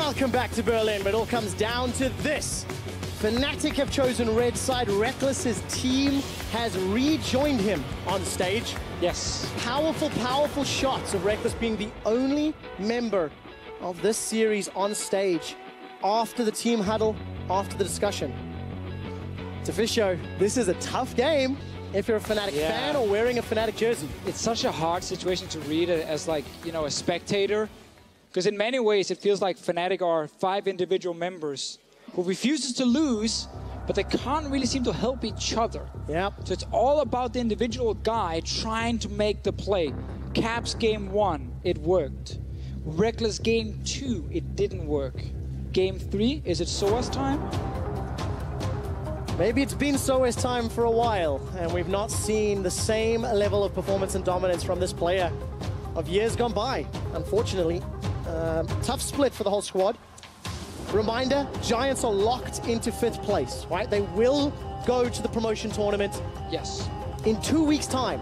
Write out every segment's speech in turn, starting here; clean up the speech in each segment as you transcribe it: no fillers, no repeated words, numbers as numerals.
Welcome back to Berlin, but it all comes down to this. Fnatic have chosen red side. Reckless's team has rejoined him on stage. Yes. Powerful, powerful shots of Reckless being the only member of this series on stage after the team huddle, after the discussion. Tofisho, this is a tough game if you're a Fnatic fan or wearing a Fnatic jersey. It's such a hard situation to read it as, like, you know, a spectator. Because in many ways, it feels like Fnatic are 5 individual members who refuses to lose, but they can't really seem to help each other. Yep. So it's all about the individual guy trying to make the play. Caps game 1, it worked. Reckless game 2, it didn't work. Game 3, is it Soa's time? Maybe it's been Soa's time for a while, and we've not seen the same level of performance and dominance from this player of years gone by, unfortunately. Tough split for the whole squad. Reminder, Giants are locked into 5th place, right? They will go to the promotion tournament. Yes. In 2 weeks' time.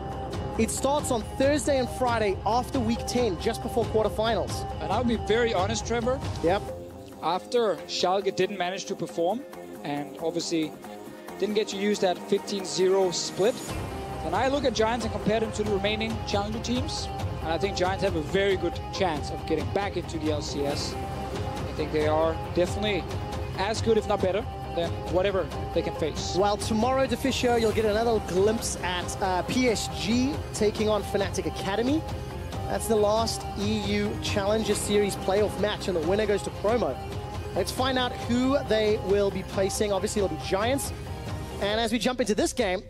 It starts on Thursday and Friday after week 10, just before quarterfinals. And I'll be very honest, Trevor. Yep. After Schalke didn't manage to perform, and obviously didn't get to use that 15-0 split, then I look at Giants and compare them to the remaining challenger teams. And I think Giants have a very good chance of getting back into the LCS. I think they are definitely as good, if not better, than whatever they can face. Well, tomorrow, Tofisho, you'll get another glimpse at PSG taking on Fnatic Academy. That's the last EU Challenger Series playoff match, and the winner goes to promo. Let's find out who they will be placing. Obviously, it'll be Giants. And as we jump into this game,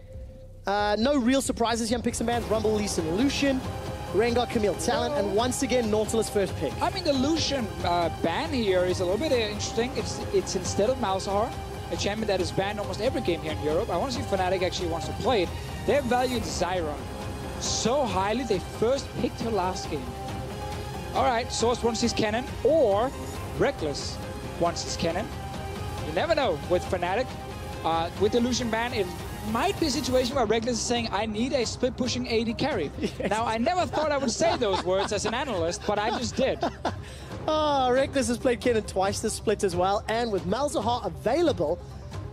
no real surprises here. Pick some bands: Rumble, Lee Sin, Lucian, Rengar, Camille, Talon, and once again, Nautilus first pick. I mean, the Lucian ban here is a little bit interesting. It's instead of Malzahar, a champion that is banned almost every game here in Europe. I want to see if Fnatic actually wants to play it. They have valued Zyra so highly, they first picked her last game. All right, Source wants his cannon, or Reckless wants his cannon. You never know with Fnatic. With the Lucian ban, it might be a situation where Reckless is saying, I need a split-pushing AD carry. Yes. Now, I never thought I would say those words as an analyst, but I just did. Reckless has played Kennen twice this split as well, and with Malzahar available,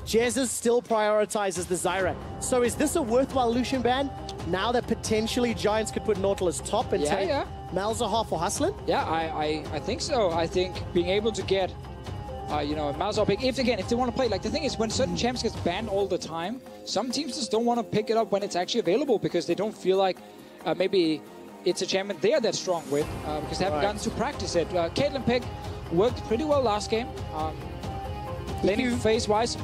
Jesus still prioritizes the Zyra. So is this a worthwhile Lucian ban? Now that potentially Giants could put Nautilus top and take Malzahar for hustling? Yeah, I think so. I think being able to get you know, a Malzahar pick, if they want to play. Like, the thing is, when certain champs get banned all the time, some teams just don't want to pick it up when it's actually available because they don't feel like maybe it's a champion they're that strong with because they haven't gotten to practice it. Caitlyn pick worked pretty well last game. Laning phase-wise,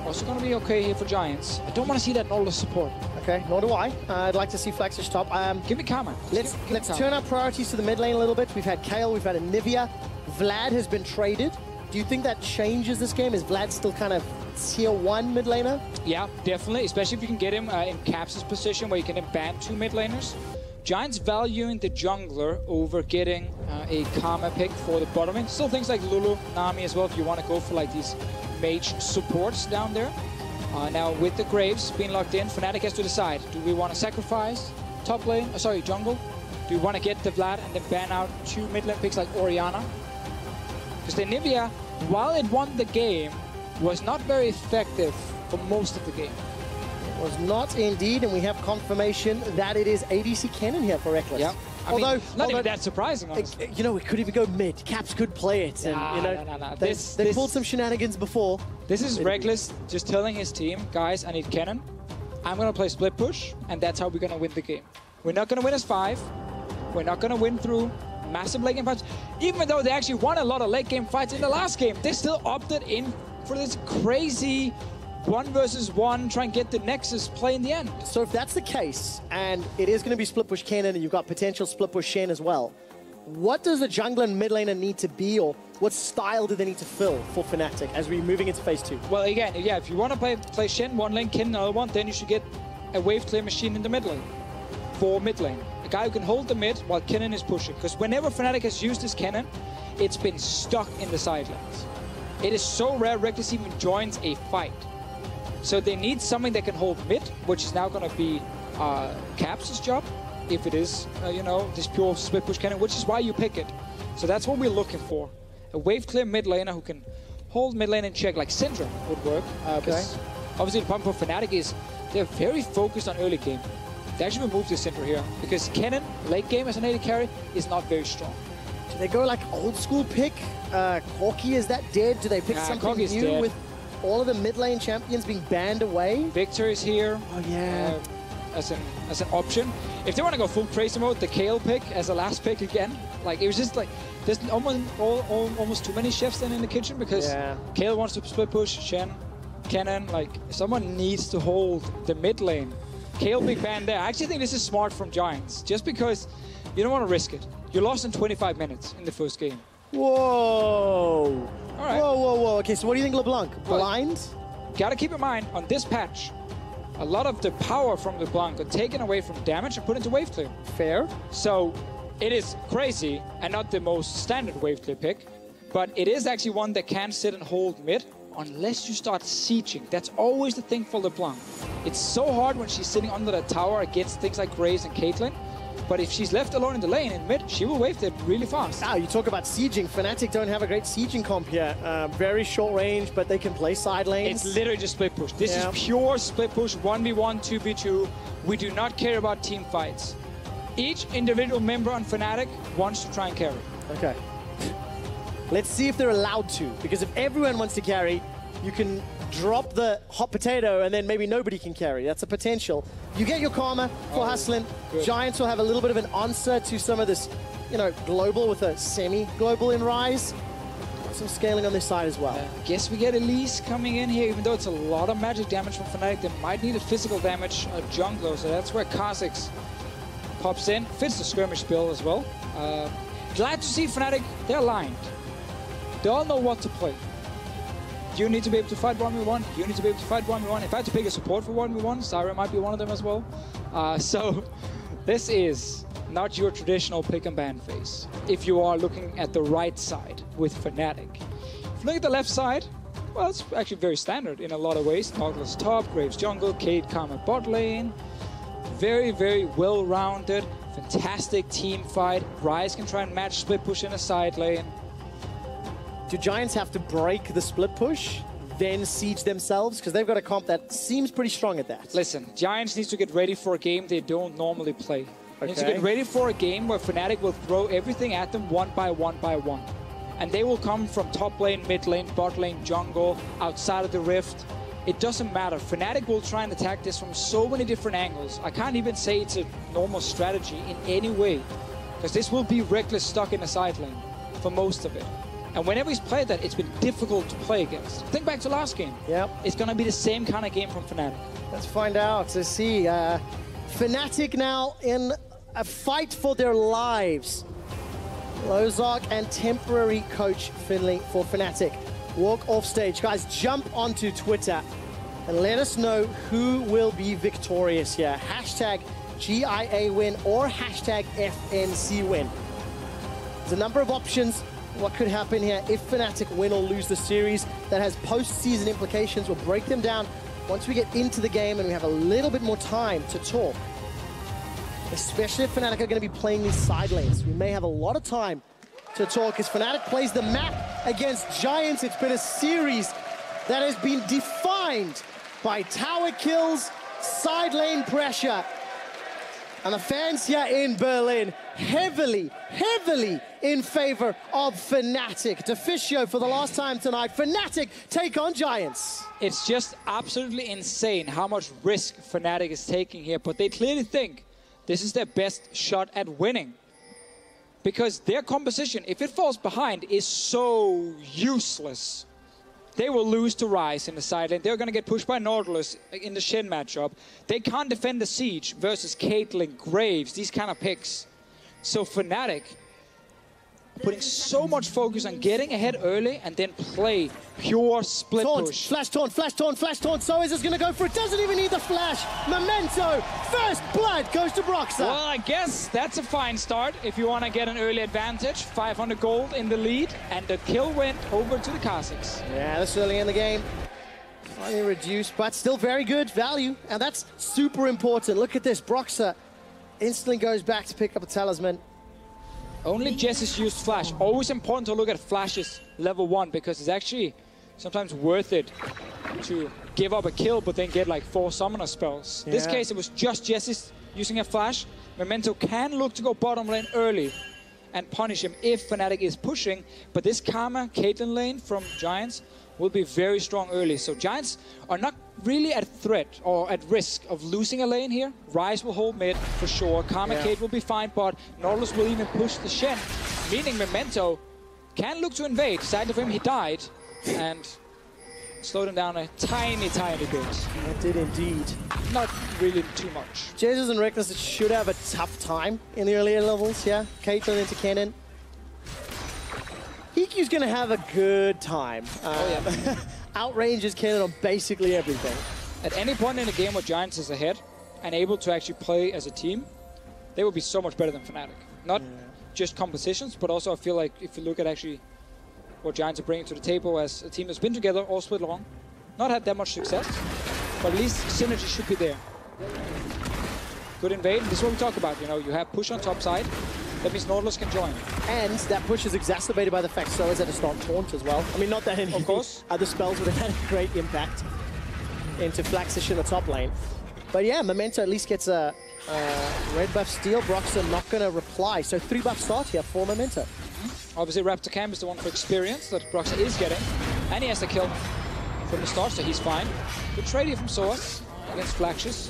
also going to be okay here for Giants. I don't want to see that Nautilus support. Okay, nor do I. I'd like to see Flax's top. Give me Karma. Let's turn our priorities to the mid lane a little bit. We've had Kayle, we've had Anivia. Vlad has been traded. Do you think that changes this game? Is Vlad still kind of tier 1 mid laner? Yeah, definitely, especially if you can get him in Caps' position where you can ban 2 mid laners. Giants valuing the jungler over getting a Karma pick for the bottom lane. Still things like Lulu, Nami as well, if you want to go for like these mage supports down there. Now with the Graves being locked in, Fnatic has to decide, do we want to sacrifice top lane, jungle? Do we want to get the Vlad and then ban out 2 mid lane picks like Orianna? Because the Anivia, while it won the game, was not very effective for most of the game. It was not indeed, and we have confirmation that it is ADC Kennen here for Reckless. Yeah. Although not even that surprising, honestly. You know, it could even go mid. Caps could play it. And, you know, no. They pulled some shenanigans before. This is Reckless just telling his team, guys, I need Kennen. I'm going to play split push, and that's how we're going to win the game. We're not going to win as 5. We're not going to win through massive late game fights. Even though they actually won a lot of late game fights in the last game, they still opted in for this crazy 1 versus 1, try and get the Nexus play in the end. So if that's the case, and it is going to be split push Kennen, and you've got potential split push Shen as well, what does the jungler and mid laner need to be, or what style do they need to fill for Fnatic as we're moving into phase 2? Well, again, yeah, if you want to play Shen one lane, Kennen another one, then you should get a wave clear machine in the mid lane for mid lane. A guy who can hold the mid while Kennen is pushing. Because whenever Fnatic has used this Kennen, it's been stuck in the sidelines. It is so rare Reckless even joins a fight. So they need something that can hold mid, which is now going to be Caps' job, if it is, you know, this pure split push cannon, which is why you pick it. So that's what we're looking for. a wave clear mid laner who can hold mid lane in check, like Syndra would work. Obviously, the problem for Fnatic is they're very focused on early game. They actually removed the Syndra here because Kennen, late game as an AD carry, is not very strong. Do they go like old school pick? Corki, is that dead? Do they pick something new with all of the mid lane champions being banned away? Victor is here. Oh yeah. As an option. If they want to go full Tracer mode, the Kayle pick as a last pick again. Like, it was just like, there's almost too many chefs then in the kitchen because Kayle wants to split push, Shen, Kennen, like, someone needs to hold the mid lane. Kayle big ban there. I actually think this is smart from Giants, just because you don't want to risk it. You lost in 25 minutes in the first game. Whoa. All right. Whoa. Okay, so what do you think, LeBlanc? Blind? Gotta keep in mind, on this patch, a lot of the power from LeBlanc got taken away from damage and put into wave clear. Fair. So it is crazy and not the most standard wave clear pick, but it is actually one that can sit and hold mid unless you start sieging. That's always the thing for LeBlanc. It's so hard when she's sitting under the tower against things like Graves and Caitlyn, but if she's left alone in the lane in mid, she will wave there really fast. Now, you talk about sieging. Fnatic don't have a great sieging comp here. Very short range, but they can play side lanes. It's literally just split push. This is pure split push, 1v1, 2v2. We do not care about team fights. Each individual member on Fnatic wants to try and carry. Okay. Let's see if they're allowed to, because if everyone wants to carry, you can drop the hot potato and then maybe nobody can carry. That's a potential. You get your karma for hustling. Giants will have a little bit of an answer to some of this, you know, global with a semi-global in Rise. Some scaling on this side as well. I guess we get Elise coming in here, even though it's a lot of magic damage from Fnatic. They might need a physical damage jungler, so that's where Kha'Zix pops in. Fits the skirmish bill as well. Glad to see Fnatic, they're aligned. They all know what to play. You need to be able to fight 1v1. You need to be able to fight 1v1. If I had to pick a support for 1v1, Zyra might be one of them as well. So this is not your traditional pick and ban phase. If you are looking at the right side with Fnatic. If you look at the left side, well, it's actually very standard in a lot of ways. Nautilus top, Graves jungle, Cade Karma bot lane. Very, very well-rounded, fantastic team fight. Rise can try and match split push in a side lane. Do Giants have to break the split push, then siege themselves? Because they've got a comp that seems pretty strong at that. Listen, Giants needs to get ready for a game they don't normally play. They need to get ready for a game where Fnatic will throw everything at them one by one. And they will come from top lane, mid lane, bot lane, jungle, outside of the rift. It doesn't matter. Fnatic will try and attack this from so many different angles. I can't even say it's a normal strategy in any way. Because this will be Reckless stuck in the side lane for most of it. And whenever he's played that, it's been difficult to play against. Think back to last game. Yep. It's going to be the same kind of game from Fnatic. Let's find out. Let's see. Fnatic now in a fight for their lives. Lozark and temporary coach Finley for Fnatic walk off stage. Guys, jump onto Twitter and let us know who will be victorious here. Hashtag GIA win or hashtag FNC win. There's a number of options. What could happen here if Fnatic win or lose the series that has post-season implications. We'll break them down once we get into the game and we have a little bit more time to talk. Especially if Fnatic are going to be playing these side lanes. We may have a lot of time to talk as Fnatic plays the map against Giants. It's been a series that has been defined by tower kills, side lane pressure. And the fans here in Berlin heavily in favor of Fnatic. Deficio for the last time tonight. Fnatic take on Giants. It's just absolutely insane how much risk Fnatic is taking here, but they clearly think this is their best shot at winning. Because their composition, if it falls behind, is so useless. They will lose to Rise in the side lane. They're going to get pushed by Nautilus in the Shen matchup. They can't defend the siege versus Caitlyn, Graves, these kind of picks. So Fnatic putting so much focus on getting ahead early and then play pure split push. Flash taunt. So is this going to go for it? Doesn't even need the flash. Memento. First blood goes to Broxah. Well, I guess that's a fine start if you want to get an early advantage. 500 gold in the lead, and the kill went over to the Kha'Zix. Yeah, this early in the game. Slightly reduced, but still very good value, and that's super important. Look at this. Broxah instantly goes back to pick up a talisman. Only Jess's used Flash. Always important to look at Flash's level 1 because it's actually sometimes worth it to give up a kill but then get like 4 summoner spells. In this case, it was just Jess's using a Flash. Memento can look to go bottom lane early and punish him if Fnatic is pushing, but this Karma Caitlyn lane from Giants will be very strong early. So Giants are not really at threat or at risk of losing a lane here. Ryze will hold mid for sure. Karma Kate will be fine, but Nautilus will even push the Shen, meaning Memento can look to invade. Sadly for him, he died and slowed him down a tiny bit. It did indeed. Not really too much. Jesus and Reckless should have a tough time in the earlier levels, yeah. Caitlyn into Kennen. EQ's gonna have a good time. Outranges Kennen on basically everything. At any point in the game where Giants is ahead and able to actually play as a team, they will be so much better than Fnatic. Not just compositions, but also I feel like if you look at actually what Giants are bringing to the table as a team that's been together all split long, not had that much success, but at least synergy should be there. Good invade. This is what we talk about. You know, you have push on top side. That means Nautilus can join. And that push is exacerbated by the fact Soa's had to start Taunt as well. I mean, not that any other spells would have had a great impact into Flaxish in the top lane. But yeah, Memento at least gets a red buff steal. Broxah not going to reply. So 3 buff start here for Memento. Obviously, Raptor Cam is the one for experience that Broxah is getting. And he has to kill from the start, so he's fine. Good trade here from Soa against Flaxish.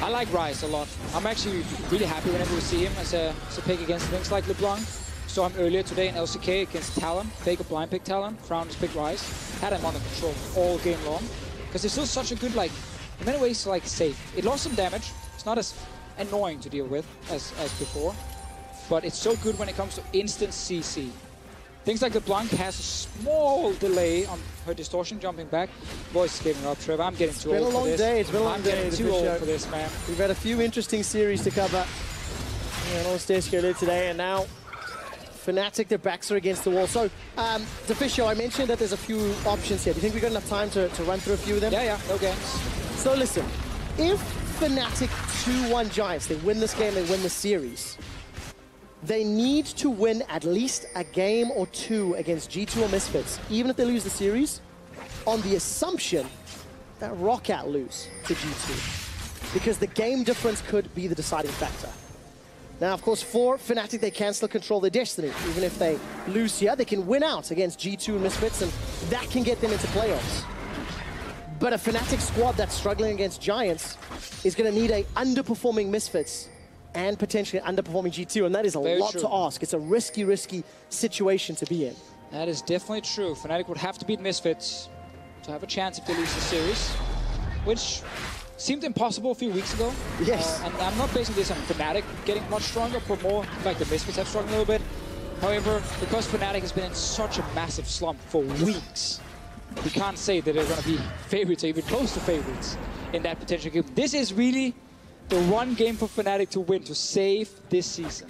I like Ryze a lot. I'm actually really happy whenever we see him as a pick against things like LeBlanc. Saw him earlier today in LCK against Talon. Faker blind pick Talon. Crown just pick Ryze. Had him under control all game long. Because it's still such a good, like, in many ways, like, safe. It lost some damage. It's not as annoying to deal with as before. But it's so good when it comes to instant CC. Things like LeBlanc has a small delay on her distortion jumping back. Voice is giving up, Trevor. I'm getting too old for this. It's been a long day. I'm getting too old for this, man. We've had a few interesting series to cover. And on stage today, and now Fnatic, their backs are against the wall. So, Deficio, I mentioned that there's a few options here. Do you think we've got enough time to run through a few of them? Yeah, no games. So listen, if Fnatic 2-1 Giants, they win this game, they win the series, they need to win at least a game or 2 against G2 or Misfits, even if they lose the series, on the assumption that Roccat lose to G2. Because the game difference could be the deciding factor. Now, of course, for Fnatic, they can still control their destiny. Even if they lose here, they can win out against G2 and Misfits, and that can get them into playoffs. But a Fnatic squad that's struggling against Giants is going to need a underperforming Misfits and potentially underperforming G2, and that is a lot to ask. It's a risky situation to be in. That is definitely true. Fnatic would have to beat Misfits to have a chance if they lose the series, which seemed impossible a few weeks ago. Yes. And I'm not basing this on Fnatic getting much stronger, but more like the Misfits have struggled a little bit. However, because Fnatic has been in such a massive slump for weeks, we can't say that they're going to be favorites or even close to favorites in that potential game. This is really the one game for Fnatic to win, to save this season.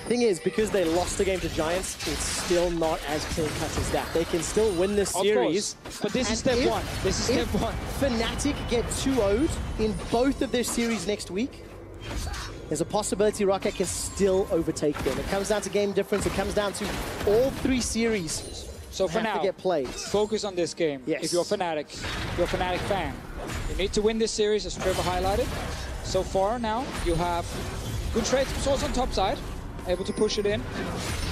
Thing is, because they lost the game to Giants, it's still not as clean-cut as that. They can still win this series. But this is step one. This is step one. Fnatic get 2-0'd in both of their series next week, there's a possibility Roccat can still overtake them. It comes down to game difference. It comes down to all 3 series. So for now, get played. Focus on this game. Yes. If you're a Fnatic, you're a Fnatic fan. You need to win this series, as Trevor highlighted. So far now, you have good trades from Source on top side, able to push it in.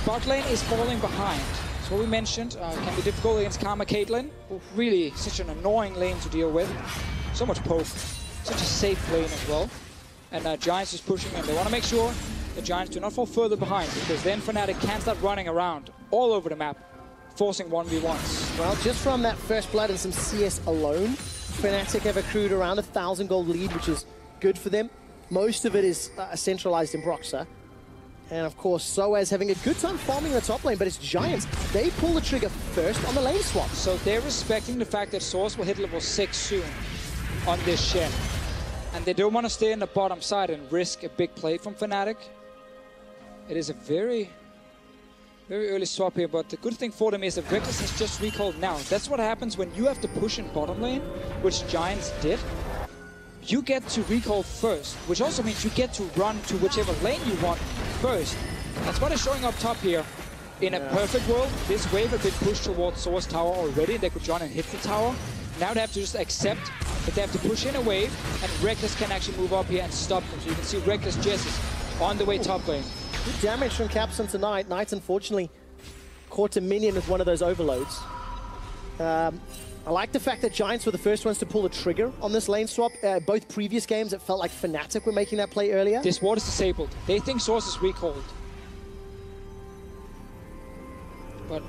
Bot lane is falling behind. That's what we mentioned. Can be difficult against Karma Caitlyn. Really, such an annoying lane to deal with. So much poke. Such a safe lane as well. And Giants is pushing in. They want to make sure the Giants do not fall further behind, because then Fnatic can start running around all over the map, forcing 1v1s. Well, just from that first blood and some CS alone, Fnatic have accrued around 1,000 gold lead, which is good for them. Most of it is centralized in Broxah. And of course, Soaz having a good time farming the top lane, but it's Giants. They pull the trigger first on the lane swap. So they're respecting the fact that Source will hit level 6 soon on this Shen. And they don't want to stay in the bottom side and risk a big play from Fnatic. It is a very early swap here, but the good thing for them is that Reckless has just recalled now. That's what happens when you have to push in bottom lane, which Giants did. you get to recall first, which also means you get to run to whichever lane you want first. That's what is showing up top here. In a perfect world, this wave had been pushed towards Source Tower already. They could join and hit the tower. Now they have to just accept that they have to push in a wave, and Reckless can actually move up here and stop them. So you can see Reckless Jesses on the way top lane. Good damage from Capson tonight. Knight, unfortunately, caught a minion with one of those overloads. I like the fact that Giants were the first ones to pull the trigger on this lane swap. Both previous games, it felt like Fnatic were making that play earlier. This ward is disabled. They think Source is recalled. But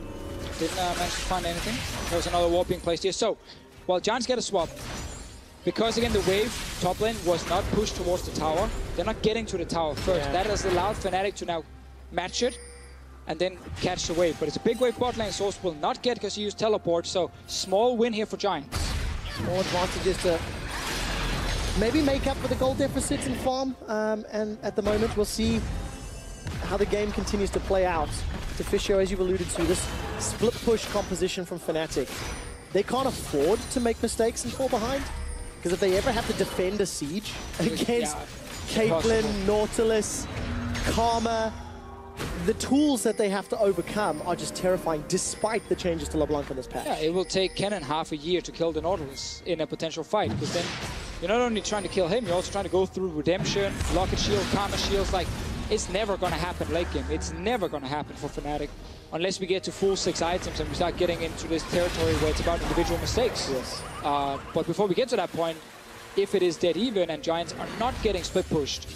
didn't manage to find anything. There was another ward being placed here. So, while Giants get a swap, because again the wave top lane was not pushed towards the tower, they're not getting to the tower first. That has allowed Fnatic to now match it and then catch the wave. But it's a big wave bot lane. Source will not get because he used teleport. So, small win here for Giants. Small advantages to maybe make up for the gold deficits in farm. And at the moment, we'll see how the game continues to play out. Fisher, as you've alluded to, this split push composition from Fnatic, they can't afford to make mistakes and fall behind. Because if they ever have to defend a siege against Caitlyn, Nautilus, Karma, the tools that they have to overcome are just terrifying despite the changes to LeBlanc in this patch. Yeah, it will take Kennen half a year to kill the Nautilus in a potential fight, because then you're not only trying to kill him, you're also trying to go through Redemption, Locket Shield, Karma Shields. Like, it's never going to happen late game. It's never going to happen for Fnatic unless we get to full 6 items and we start getting into this territory where it's about individual mistakes. Yes. But before we get to that point, if it is dead even and Giants are not getting split pushed,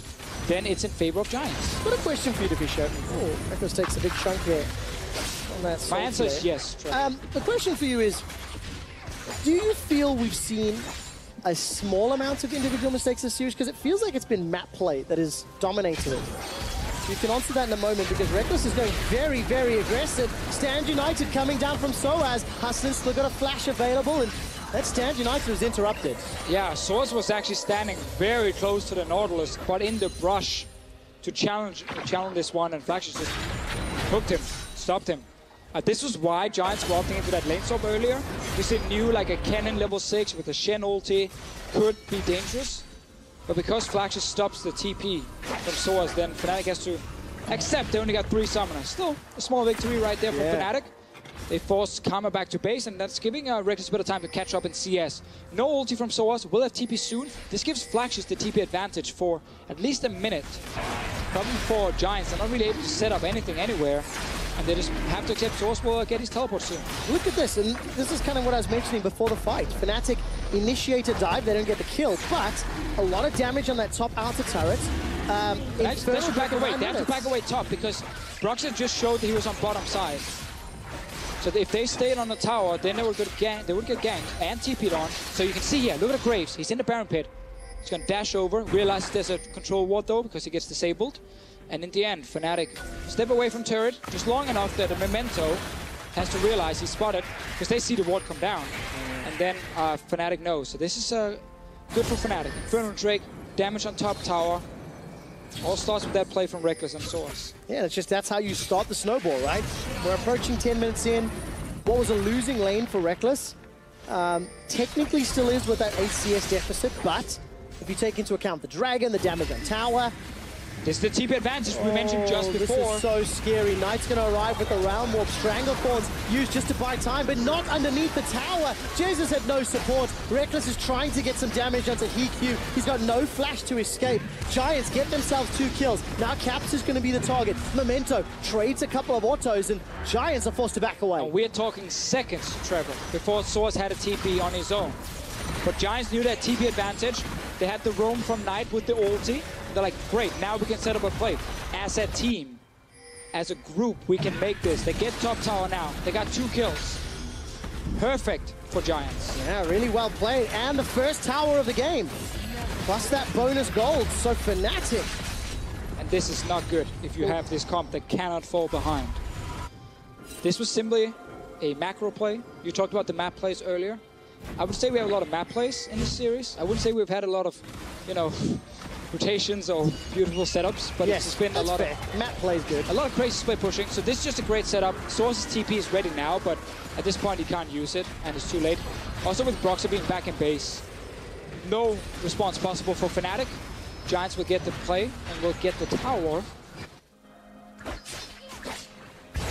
then it's in favor of Giants. Got a question for you, Fisher. Oh, Echoes takes a big chunk here on that. My answer is yes. The question for you is, do you feel we've seen a small amount of individual mistakes this series? Because it feels like it's been map play that has dominated it. You can answer that in a moment, because Reckless is going very, very aggressive. Stand United coming down from Soaz. Hustlin still got a flash available, and that Stand United was interrupted. Yeah, Source was actually standing very close to the Nautilus, but in the brush to challenge this one, and Flash just hooked him, stopped him. This was why Giants were opting into that lane swap earlier, because they knew like a Kennen level 6 with a Shen ulti could be dangerous. But because Flash stops the TP from Soaz, then Fnatic has to accept they only got 3 summoners. Still a small victory right there for Fnatic. They forced Karma back to base, and that's giving Reckless a bit of time to catch up in CS. No ulti from Soaz, will have TP soon. This gives Flaxus the TP advantage for at least a minute. Problem for Giants, they're not really able to set up anything anywhere, and they just have to accept Source will get his teleport soon. Look at this, and this is kind of what I was mentioning before the fight. Fnatic initiate a dive, they don't get the kill, but a lot of damage on that top outer turret. They have to back away. They have to back away top, because Broxah just showed that he was on bottom side. So if they stayed on the tower, then they would get ganked and TP'd on. So you can see here, look at the Graves. He's in the Baron pit. He's going to dash over, realizes there's a control ward though, because he gets disabled. And in the end, Fnatic step away from turret, just long enough that the Memento has to realize he's spotted, because they see the ward come down. And then Fnatic knows. So this is good for Fnatic. Infernal Drake, damage on top tower. All starts with that play from Reckless and Source. Yeah, that's how you start the snowball, right? We're approaching 10 minutes in. What was a losing lane for Reckless, technically still is with that LCS deficit, but if you take into account the Dragon, the damage on tower, this is the TP advantage we mentioned just before. This is so scary. Knight's going to arrive with the Realm Warp. Stranglethorns used just to buy time, but not underneath the tower. Jesus had no support. Reckless is trying to get some damage onto Hikyu. He's got no flash to escape. Giants get themselves 2 kills. Now Caps is going to be the target. Memento trades a couple of autos, and Giants are forced to back away. And we're talking seconds, Trevor, before Source had a TP on his own. But Giants knew that TP advantage. They had the roam from Knight with the ulti. They're like, great, now we can set up a play. As a team, as a group, we can make this. They get top tower now. They got 2 kills. Perfect for Giants. Yeah, really well played. And the first tower of the game. Plus that bonus gold. So Fnatic. And this is not good if you have this comp that cannot fall behind. This was simply a macro play. You talked about the map plays earlier. I would say we have a lot of map plays in this series. I wouldn't say we've had a lot of, rotations or beautiful setups, but yes, it's been a lot of map plays good. A lot of crazy split pushing. So this is just a great setup. Source's TP is ready now, but at this point he can't use it, and it's too late. Also with Broxah being back in base, no response possible for Fnatic. Giants will get the play and will get the tower.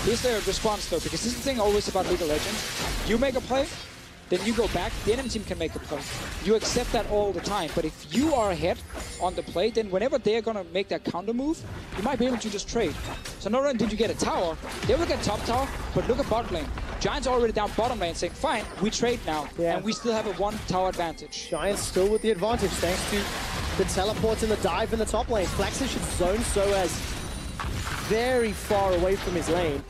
Here's their response though, because this is the thing always about League of Legends. You make a play, then you go back, the enemy team can make a play. You accept that all the time, but if you are ahead on the play, then whenever they're gonna make that counter move, you might be able to just trade. So not only did you get a tower, they will get top tower, but look at bot lane. Giants already down bottom lane saying, fine, we trade now, and we still have a 1 tower advantage. Giants still with the advantage thanks to the teleports and the dive in the top lane. Flaxer should zone Soaz very far away from his lane.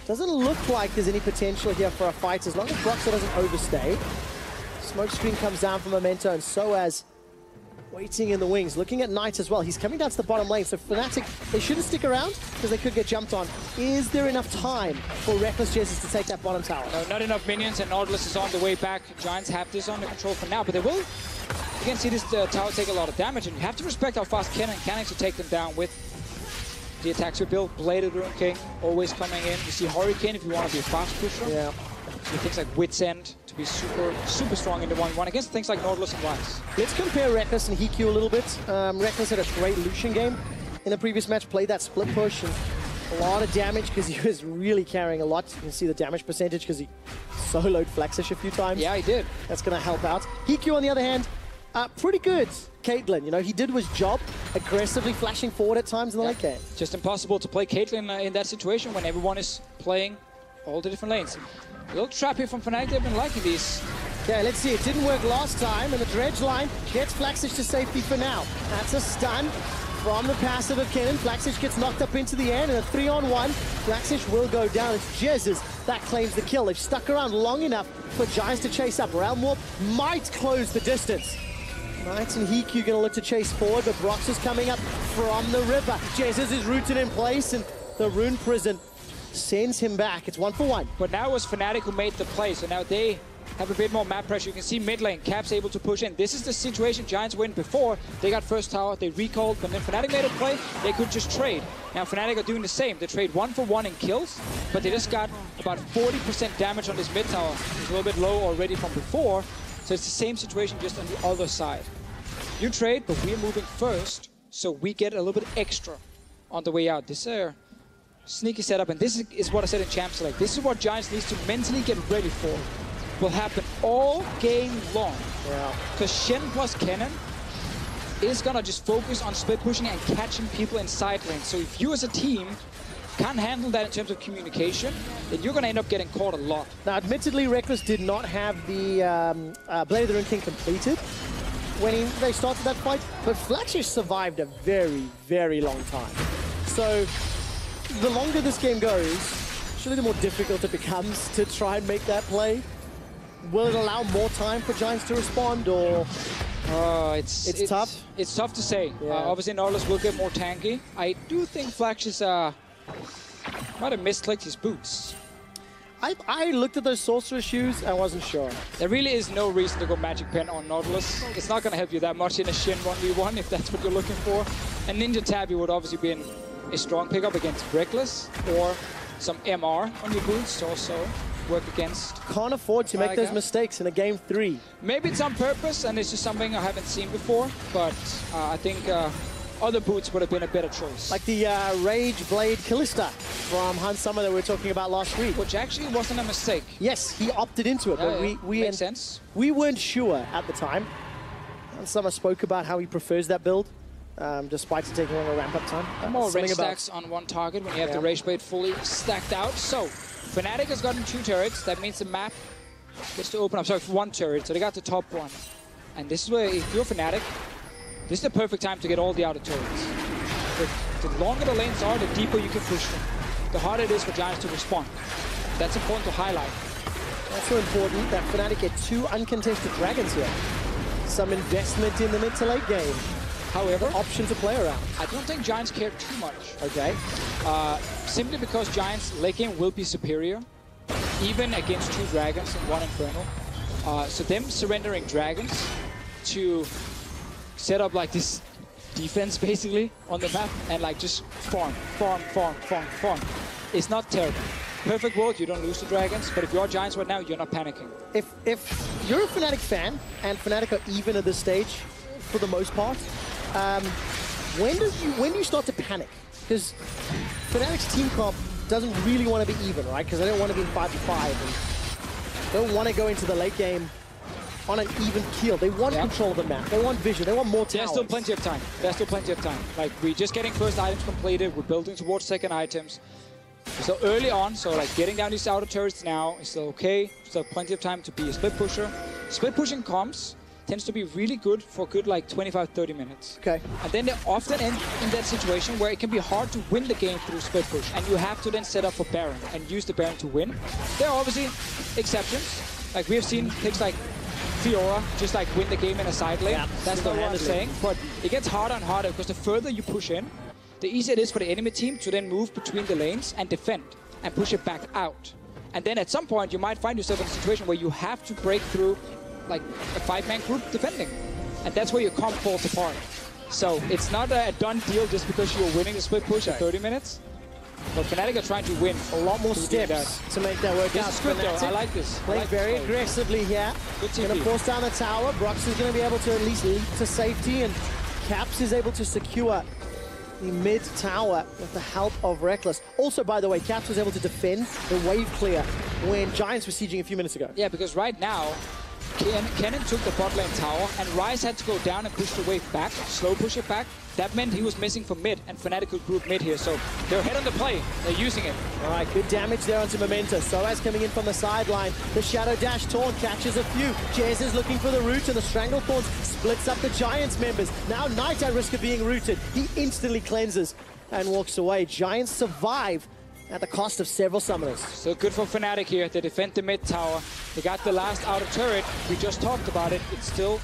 Doesn't look like there's any potential here for a fight as long as Broxah doesn't overstay. Smoke screen comes down from Memento and Soaz waiting in the wings, looking at Knight as well. He's coming down to the bottom lane, so Fnatic, they shouldn't stick around because they could get jumped on. Is there enough time for Reckless Jesus to take that bottom tower? No, not enough minions, and Nautilus is on the way back. Giants have this under control for now, but they will, you can see this tower take a lot of damage, and you have to respect how fast Kennen can actually take them down with the attacks we built. Bladed Rune King always coming in. You see Hurricane if you want to be a fast pusher. Yeah. You see things like Wit's End to be super strong in the 1-1 against things like Nautilus and Wise. Let's compare Reckless and Hikyu a little bit. Reckless had a great Lucian game in the previous match, played that split push and a lot of damage because he was really carrying a lot. You can see the damage percentage because he soloed Flaxish a few times. Yeah, he did. That's going to help out. Hikyu, on the other hand, pretty good. Caitlyn, you know, he did his job, aggressively flashing forward at times in the late game. Just impossible to play Caitlyn in that situation when everyone is playing all the different lanes. A little trap here from Fnatic, they've been liking these. Okay, let's see, it didn't work last time, and the Dredge line gets Flaxish to safety for now. That's a stun from the passive of Kennen. Flaxish gets knocked up into the air, and a 3-on-1. Flaxish will go down. It's Jesus that claims the kill. They've stuck around long enough for Giants to chase up. Realm Warp might close the distance. Knight and Hikyu going to look to chase forward, but Brox is coming up from the river. Jesus is rooted in place, and the Rune Prison sends him back. It's 1-for-1. But now it was Fnatic who made the play, so now they have a bit more map pressure. You can see mid lane, Cap's able to push in. This is the situation Giants win before. They got first tower, they recalled, but then Fnatic made a play, they could just trade. Now Fnatic are doing the same. They trade 1-for-1 in kills, but they just got about 40% damage on this mid tower. It's a little bit low already from before. So it's the same situation just on the other side. You trade, but we're moving first, so we get a little bit extra on the way out. This sneaky setup, and this is what I said in Champ Select. This is what Giants needs to mentally get ready for. Will happen all game long. Yeah. Because Shen plus Kennen is gonna just focus on split pushing and catching people in side lanes. So if you as a team can't handle that in terms of communication, then you're going to end up getting caught a lot. Now, admittedly, Reckless did not have the Blade of the Rune King completed when they started that fight, but Flaxish survived a very, very long time. So, the longer this game goes, surely the more difficult it becomes to try and make that play. Will it allow more time for Giants to respond, or...? It's tough? It's tough to say. Yeah. Obviously, Nautilus will get more tanky. I do think Flaxish might have misclicked his boots. I looked at those sorcerer shoes, I wasn't sure. There really is no reason to go Magic Pen on Nautilus. It's not going to help you that much in a Shin 1v1 if that's what you're looking for. And Ninja Tabby would obviously be a strong pickup against Reckless, or some MR on your boots to also work against. Can't afford to make those mistakes in a game 3. Maybe it's on purpose and it's just something I haven't seen before, but I think other boots would have been a better choice. Like the Rage Blade Callista from Hunt Summer that we were talking about last week. Which actually wasn't a mistake. Yes, he opted into it, but makes sense. We weren't sure at the time. Hunt Summer spoke about how he prefers that build, despite it taking longer ramp-up time. More rage stacks on one target when you have the Rage Blade fully stacked out. So, Fnatic has gotten 2 turrets. That means the map gets to open up. Sorry, 1 turret, so they got the top one. And this is where, if you're Fnatic, this is the perfect time to get all the outer turrets. The longer the lanes are, the deeper you can push them. The harder it is for Giants to respond. That's important to highlight. Also important that Fnatic get 2 uncontested dragons here. Some investment in the mid to late game. However, option to play around. I don't think Giants care too much. Okay. Simply because Giants' late game will be superior, even against 2 dragons and 1 Infernal. So them surrendering dragons to set up like this defense basically on the map and like just farm. It's not terrible. perfect world, you don't lose the dragons, but if you're Giants right now, you're not panicking. If you're a Fnatic fan, and Fnatic are even at this stage, for the most part, when do you start to panic? Because Fnatic's team comp doesn't really want to be even, right? Because they don't want to be in 5v5, and don't want to go into the late game on an even keel. They want control of the map. They want vision. They want more towers. There's still plenty of time. There's still plenty of time. Like, we're just getting first items completed. We're building towards second items. We're still early on, so like getting down these outer turrets now is still okay. Still plenty of time to be a split pusher. Split pushing comms tends to be really good for good like 25-30 minutes. Okay. And then they often end in that situation where it can be hard to win the game through split push, and you have to then set up for Baron and use the Baron to win. There are obviously exceptions. Like, we have seen picks like Fiora just like win the game in a side lane. Yeah, that's not what I'm saying. But it gets harder and harder because the further you push in, the easier it is for the enemy team to then move between the lanes and defend and push it back out. And then at some point you might find yourself in a situation where you have to break through like a 5-man group defending. And that's where your comp falls apart. So it's not a done deal just because you're winning the split push at 30 minutes. But Fnatic are trying to win. A lot more steps to make that work out. This is good though, I like this. Playing very aggressively here. Going to force down the tower. Brox is going to be able to at least leap to safety, and Caps is able to secure the mid tower with the help of Reckless. Also, by the way, Caps was able to defend the wave clear when Giants were sieging a few minutes ago. Yeah, because right now, Kennen took the bot lane tower, and Ryze had to go down and push the wave back, slow push it back. That meant he was missing for mid, and Fnatic could group mid here, so they're ahead on the play. They're using it. All right, good damage there onto Momentous. Soaz coming in from the sideline. The Shadow Dash Taunt catches a few. Jez is looking for the root, and the Stranglethorns splits up the Giants members. Now Knight at risk of being rooted. He instantly cleanses and walks away. Giants survive at the cost of several summoners. So good for Fnatic here. They defend the mid tower. They got the last outer turret. We just talked about it. It's still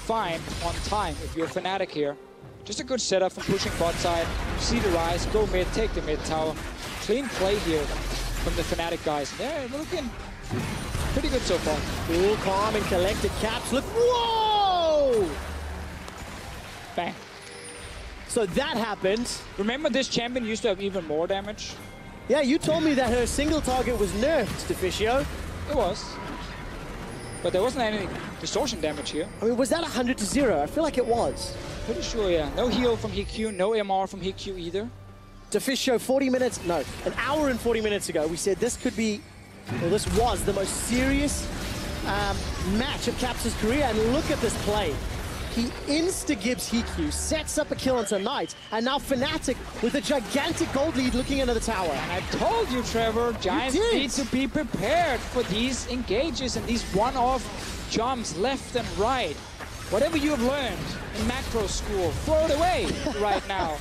fine on time if you're Fnatic here. Just a good setup from pushing bot side. See the Ryze, go mid, take the mid tower. Clean play here from the Fnatic guys. They're looking pretty good so far. Cool, calm, and collected. Caps look. Whoa! Bang. So that happened. Remember, this champion used to have even more damage? Yeah, you told me that her single target was nerfed, Deficio. It was. But there wasn't any distortion damage here. I mean, was that 100 to 0? I feel like it was. Pretty sure, yeah. No heal from HQ, no MR from HQ either. Deficio, 40 minutes, no, an hour and 40 minutes ago, we said this could be, well, this was the most serious match of Caps' career, and look at this play. He insta-gibs HQ, sets up a kill onto Knight, and now Fnatic with a gigantic gold lead looking into the tower. And I told you, Trevor, Giants need to be prepared for these engages and these one-off jumps left and right. Whatever you have learned in macro school, throw it away right now.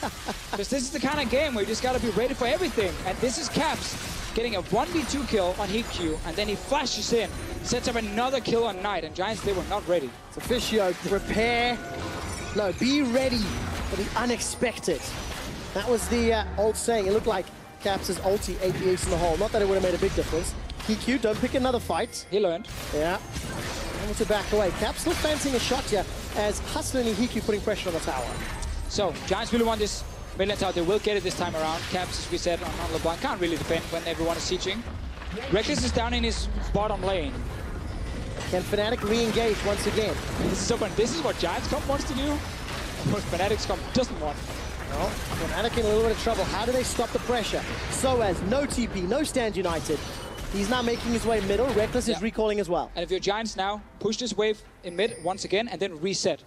Because this is the kind of game where you just got to be ready for everything. And this is Caps getting a 1v2 kill on HQ, and then he flashes in, sets up another kill on Knight, and Giants, they were not ready. So Deficio, prepare, no, be ready for the unexpected. That was the old saying. It looked like Caps' ulti ate the ace in the hole. Not that it would have made a big difference. HQ, don't pick another fight. He learned. Yeah. Able to back away. Caps still fancying a shot here as Hustler and HQ putting pressure on the tower. So, Giants really want this mid-lane tower. They will get it this time around. Caps, as we said, on LeBlanc can't really defend when everyone is sieging. Reckless is down in his bottom lane. Can Fnatic re-engage once again? This is so fun. This is what Giants comp wants to do, and what Fnatic's comp doesn't want. Well, Fnatic in a little bit of trouble. How do they stop the pressure? Soaz, no TP, no stand united. He's now making his way middle. Reckless is recalling as well. And if you're Giants now, push this wave in mid once again and then reset.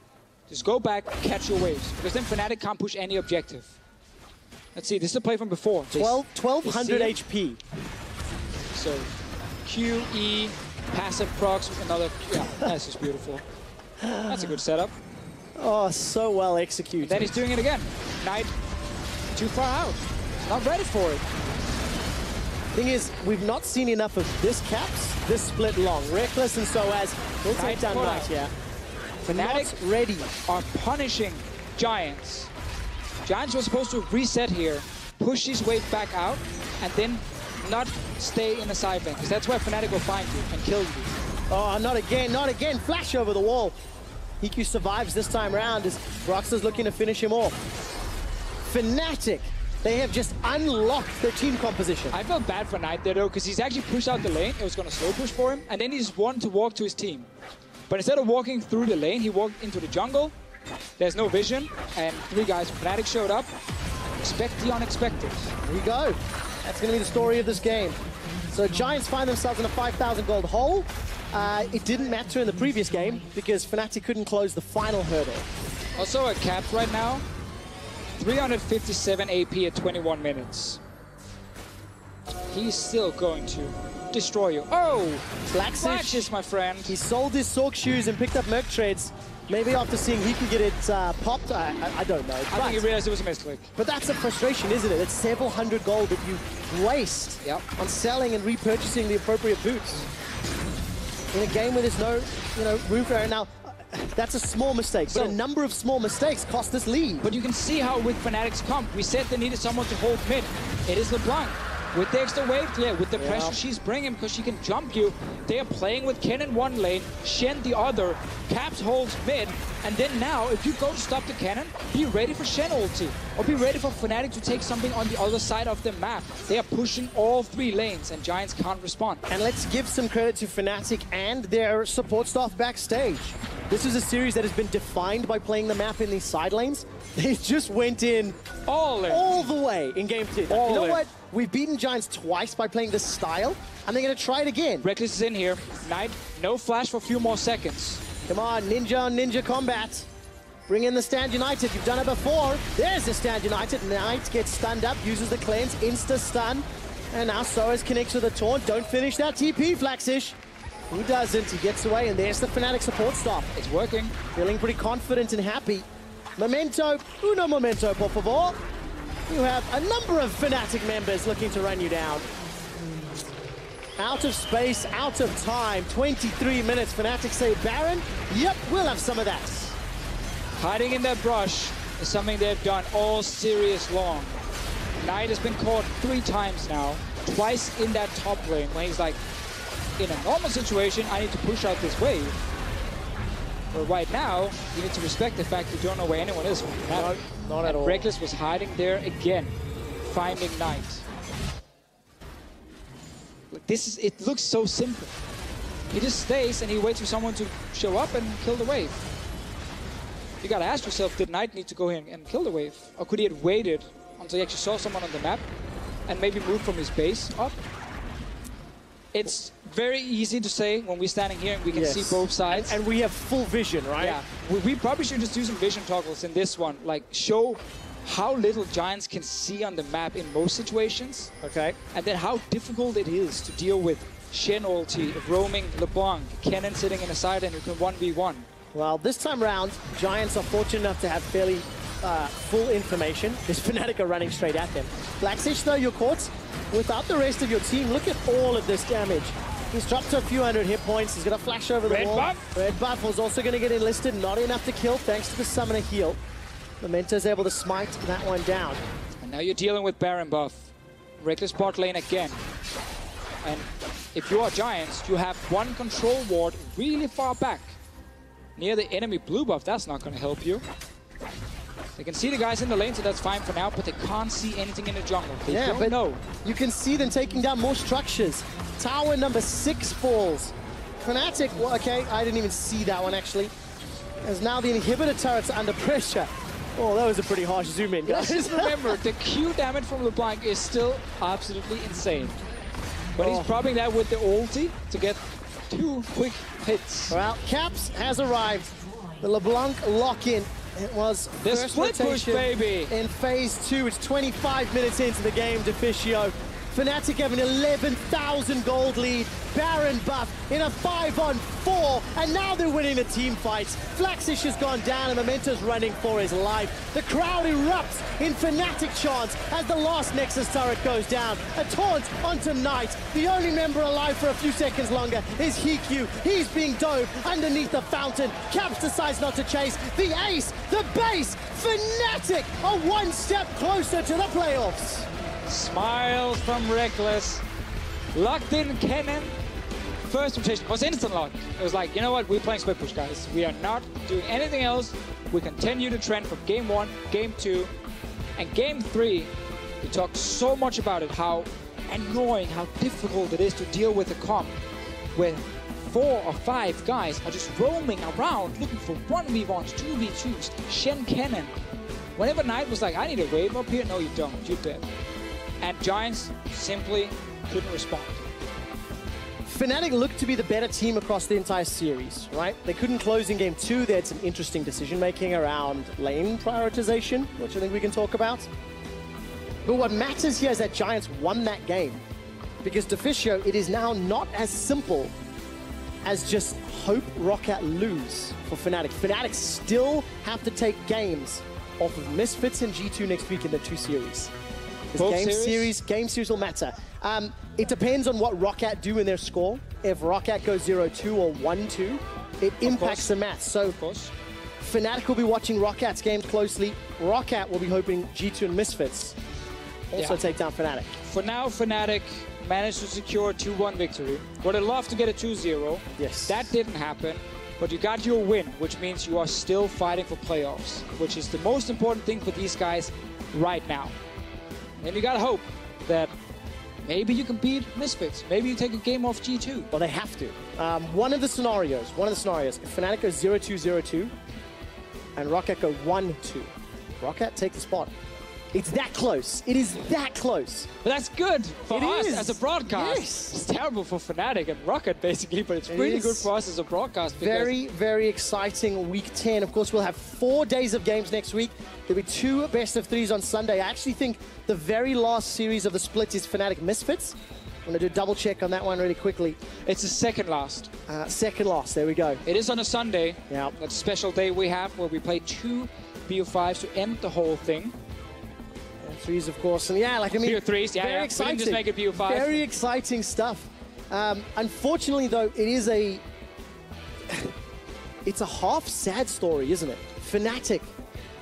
Just go back, catch your waves. Because then Fnatic can't push any objective. Let's see, this is a play from before. 1200 HP. So, Q, E, passive procs with another... Yeah, that's just beautiful. That's a good setup. Oh, so well executed. And then he's doing it again. Knight, too far out. He's not ready for it. Thing is, we've not seen enough of this Caps, this split long. Reckless and Soaz will take down Knight here. Fnatic ready. Are punishing Giants. Giants were supposed to reset here, push his wave back out, and then not stay in the side lane, because that's where Fnatic will find you and kill you. Oh, not again, not again. Flash over the wall. HQ survives this time around as Brox is looking to finish him off. Fnatic They have just unlocked their team composition. I felt bad for Knight there though, because he's actually pushed out the lane. It was going to slow push for him, and then he just wanted to walk to his team. But instead of walking through the lane, he walked into the jungle. There's no vision, and 3 guys from Fnatic showed up. Expect the unexpected. Here we go. That's going to be the story of this game. So Giants find themselves in a 5,000 gold hole. It didn't matter in the previous game because Fnatic couldn't close the final hurdle. Also at Caps right now, 357 AP at 21 minutes. He's still going to destroy you. Oh! Flashes, my friend. He sold his Sork shoes and picked up Merc Treads. Maybe after seeing he could get it popped, I don't know. I think he realized it was a misclick. But that's a frustration, isn't it? It's several hundred gold that you waste on selling and repurchasing the appropriate boots. In a game where there's no, room for error. Now, that's a small mistake, but a number of small mistakes cost this lead. But you can see how with Fnatic's comp, we said they needed someone to hold mid. It is LeBlanc. With the extra wave clear, with the pressure she's bringing because she can jump you, they are playing with Ken in one lane, Shen the other, Caps holds mid, and then now, if you go to stop the cannon, be ready for Shen ulti, or be ready for Fnatic to take something on the other side of the map. They are pushing all 3 lanes, and Giants can't respond. And let's give some credit to Fnatic and their support staff backstage. This is a series that has been defined by playing the map in these side lanes. They just went in all the way in game 2. You know what? We've beaten Giants twice by playing this style, and they're going to try it again. Reckless is in here. Knight, no flash for a few more seconds. Come on, Ninja on Ninja combat. Bring in the Stand United. You've done it before. There's the Stand United. Knight gets stunned up, uses the cleanse, insta-stun. And now Soaz connects with a taunt. Don't finish that TP, Flaxish. He doesn't. He gets away, and there's the Fnatic support staff. It's working. Feeling pretty confident and happy. Memento, uno momento, por favor. You have a number of Fnatic members looking to run you down. Out of space, out of time. 23 minutes. Fnatic say, Baron, yep, we'll have some of that. Hiding in that brush is something they've done all series long. Knight has been caught 3 times now. Twice in that top lane, when he's like, in a normal situation, I need to push out this wave. But right now, you need to respect the fact you don't know where anyone is. No, not at all. Reckless was hiding there again, finding Knight. Like it looks so simple. He just stays and he waits for someone to show up and kill the wave. You gotta ask yourself, did Knight need to go in and kill the wave? Or could he have waited until he actually saw someone on the map and maybe moved from his base up? It's very easy to say when we're standing here and we can see both sides. And we have full vision, right? Yeah. We probably should just do some vision toggles in this one. Like, show how little Giants can see on the map in most situations. Okay. And then how difficult it is to deal with Shen ulti, roaming LeBlanc, Kennen sitting in a side and you can 1v1. Well, this time round, Giants are fortunate enough to have fairly full information. This Fnatic are running straight at them. Flaxish, though, you're caught without the rest of your team. Look at all of this damage. He's dropped to a few hundred hit points. He's going to flash over the wall. Buff. Red buff was also going to get enlisted. Not enough to kill thanks to the summoner heal. Memento's able to smite that one down. And now you're dealing with Baron buff. Reckless bot lane again. And if you are Giants, you have one control ward really far back. Near the enemy blue buff, that's not going to help you. They can see the guys in the lane, so that's fine for now, but they can't see anything in the jungle. They don't know. You can see them taking down more structures. Tower number 6 falls. Fnatic, well, okay, I didn't even see that one, actually. As now the inhibitor turrets are under pressure. Oh, that was a pretty harsh zoom in, guys. Just remember, the Q damage from LeBlanc is still absolutely insane. But he's probing that with the ulti to get 2 quick hits. Well, Caps has arrived. The LeBlanc lock-in. It was the first split push, baby. In phase 2. It's 25 minutes into the game, Deficio. Fnatic have an 11,000 gold lead. Baron buff in a 5-on-4, and now they're winning the team fights. Flaxish has gone down, and Memento's running for his life. The crowd erupts in Fnatic chants as the last Nexus turret goes down. A taunt onto Knight. The only member alive for a few seconds longer is Hikyu. He's being dove underneath the fountain. Caps decides not to chase. The ace, the base, Fnatic are one step closer to the playoffs. Smiles from Reckless. Locked in Kennen. First rotation was instant lock. It was like, you know what, we're playing split push, guys. We are not doing anything else. We continue the trend from game 1, game 2, and game 3. We talked so much about it, how annoying, how difficult it is to deal with a comp where 4 or 5 guys are just roaming around looking for 1v1s, 2v2s, Shen Cannon. Whenever Knight was like, I need a wave up here, no you don't, you're dead. And Giants simply couldn't respond. Fnatic looked to be the better team across the entire series, right? They couldn't close in game 2. They had some interesting decision-making around lane prioritization, which I think we can talk about. But what matters here is that Giants won that game. Because Deficio, it is now not as simple as just hope Roccat lose for Fnatic. Fnatic still have to take games off of Misfits and G2 next week in the 2 series. Game series will matter. It depends on what Roccat do in their score. If Roccat goes 0-2 or 1-2, it impacts the math. So Fnatic will be watching Rockat's games closely. Roccat will be hoping G2 and Misfits also take down Fnatic. For now, Fnatic managed to secure a 2-1 victory. Would have loved to get a 2-0. Yes. That didn't happen. But you got your win, which means you are still fighting for playoffs, which is the most important thing for these guys right now. And you gotta hope that maybe you can beat Misfits. Maybe you take a game off G2. Well, they have to. One of the scenarios, if Fnatic goes 0-2, 0-2, and Roccat go 1-2, Roccat take the spot. It's that close. It is that close. But that's good for us as a broadcast. Yes. It's terrible for Fnatic and Roccat, basically, but it's really good for us as a broadcast. Very, very exciting week 10. Of course, we'll have 4 days of games next week. There'll be 2 best-of-3s on Sunday. I actually think the very last series of the split is Fnatic Misfits. I'm going to do a double check on that one really quickly. It's the second last. Second last, there we go. It is on a Sunday. Yeah. That's a special day we have where we play 2 BO5s to end the whole thing. 3s, of course, and yeah, like I mean, BO3s, very exciting. We didn't just make it BO5. Very exciting stuff. Unfortunately, though, it's a half sad story, isn't it? Fnatic,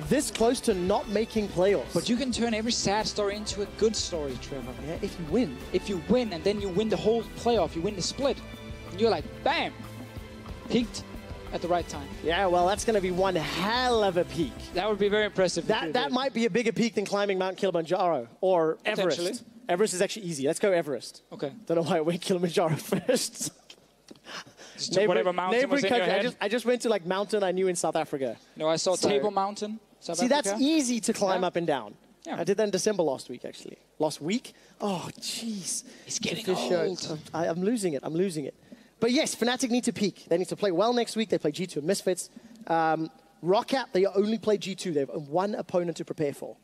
this close to not making playoffs. But you can turn every sad story into a good story, Trevor. Yeah, if you win. If you win, and then you win the whole playoff, you win the split, and you're like, bam, peaked at the right time. Yeah, well, that's going to be one hell of a peak. That would be very impressive. That might be a bigger peak than climbing Mount Kilimanjaro or Everest. Everest is actually easy. Let's go Everest. Okay. Don't know why I went Kilimanjaro first. Just whatever mountain was in your head. I just went to like mountain I knew in South Africa. No, I saw Table Mountain, South Africa. That's easy to climb up and down. Yeah. I did that in December last week, actually. Last week? Oh, jeez. It's getting old. I'm losing it. I'm losing it. But yes, Fnatic need to peak. They need to play well next week. They play G2 and Misfits. Roccat, they only play G2. They have 1 opponent to prepare for.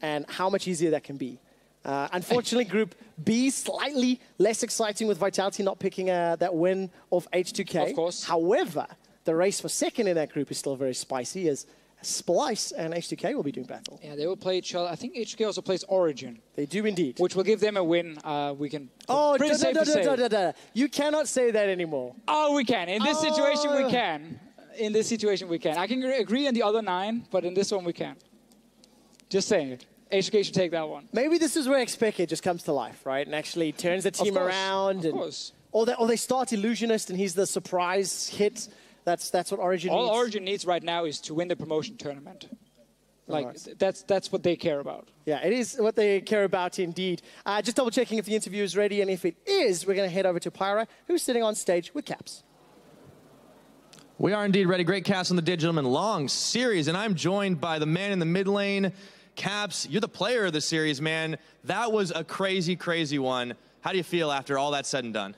And how much easier that can be. Unfortunately, Group B, slightly less exciting with Vitality not picking that win of H2K. Of course. However, the race for second in that group is still very spicy as Splice and H2K will be doing battle. Yeah, they will play each other. I think H2K also plays Origin. They do indeed. Which will give them a win. We can. Oh, you cannot say that anymore. Oh, we can. In this situation, we can. In this situation, we can. I can agree on the other 9, but in this one, we can. Just saying it. HK should take that one. Maybe this is where Xpeke just comes to life, right? And actually turns the team around. Of course. Or they start Illusionist and he's the surprise hit. That's what Origin needs. All Origin needs right now is to win the promotion tournament. Like, that's what they care about. Yeah, it is what they care about indeed. Just double checking if the interview is ready, and if it is, we're going to head over to Pyra, who's sitting on stage with Caps. We are indeed ready. Great cast on the Digital and long series, and I'm joined by the man in the mid lane, Caps. You're the player of the series, man. That was a crazy, crazy one. How do you feel after all that's said and done?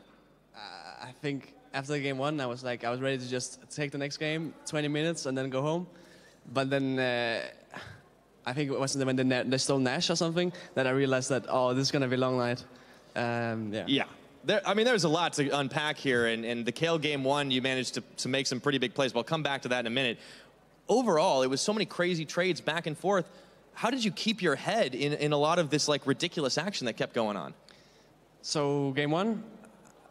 I think after game 1, I was ready to just take the next game, 20 minutes, and then go home. But then I think it was when they stole Nash or something that I realized that, oh, this is going to be a long night. Yeah. There's a lot to unpack here, and the Kale game 1, you managed to make some pretty big plays. But I'll come back to that in a minute. Overall, it was so many crazy trades back and forth. How did you keep your head in a lot of this like ridiculous action that kept going on? So game 1,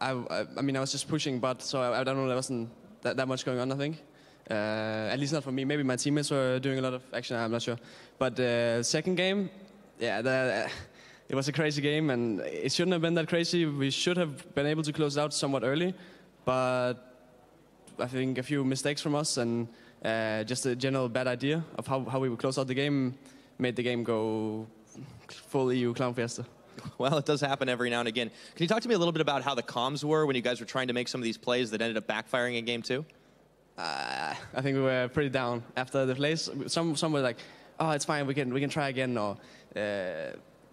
I was just pushing bot, so I don't know, there wasn't that much going on, I think. At least not for me. Maybe my teammates were doing a lot of action, I'm not sure. But second game, yeah, it was a crazy game, and it shouldn't have been that crazy. We should have been able to close it out somewhat early, but I think a few mistakes from us and just a general bad idea of how we would close out the game made the game go full EU clown fiesta. Well, it does happen every now and again. Can you talk to me a little bit about how the comms were when you guys were trying to make some of these plays that ended up backfiring in game 2? I think we were pretty down after the plays. Some were like, "Oh, it's fine. We can try again," or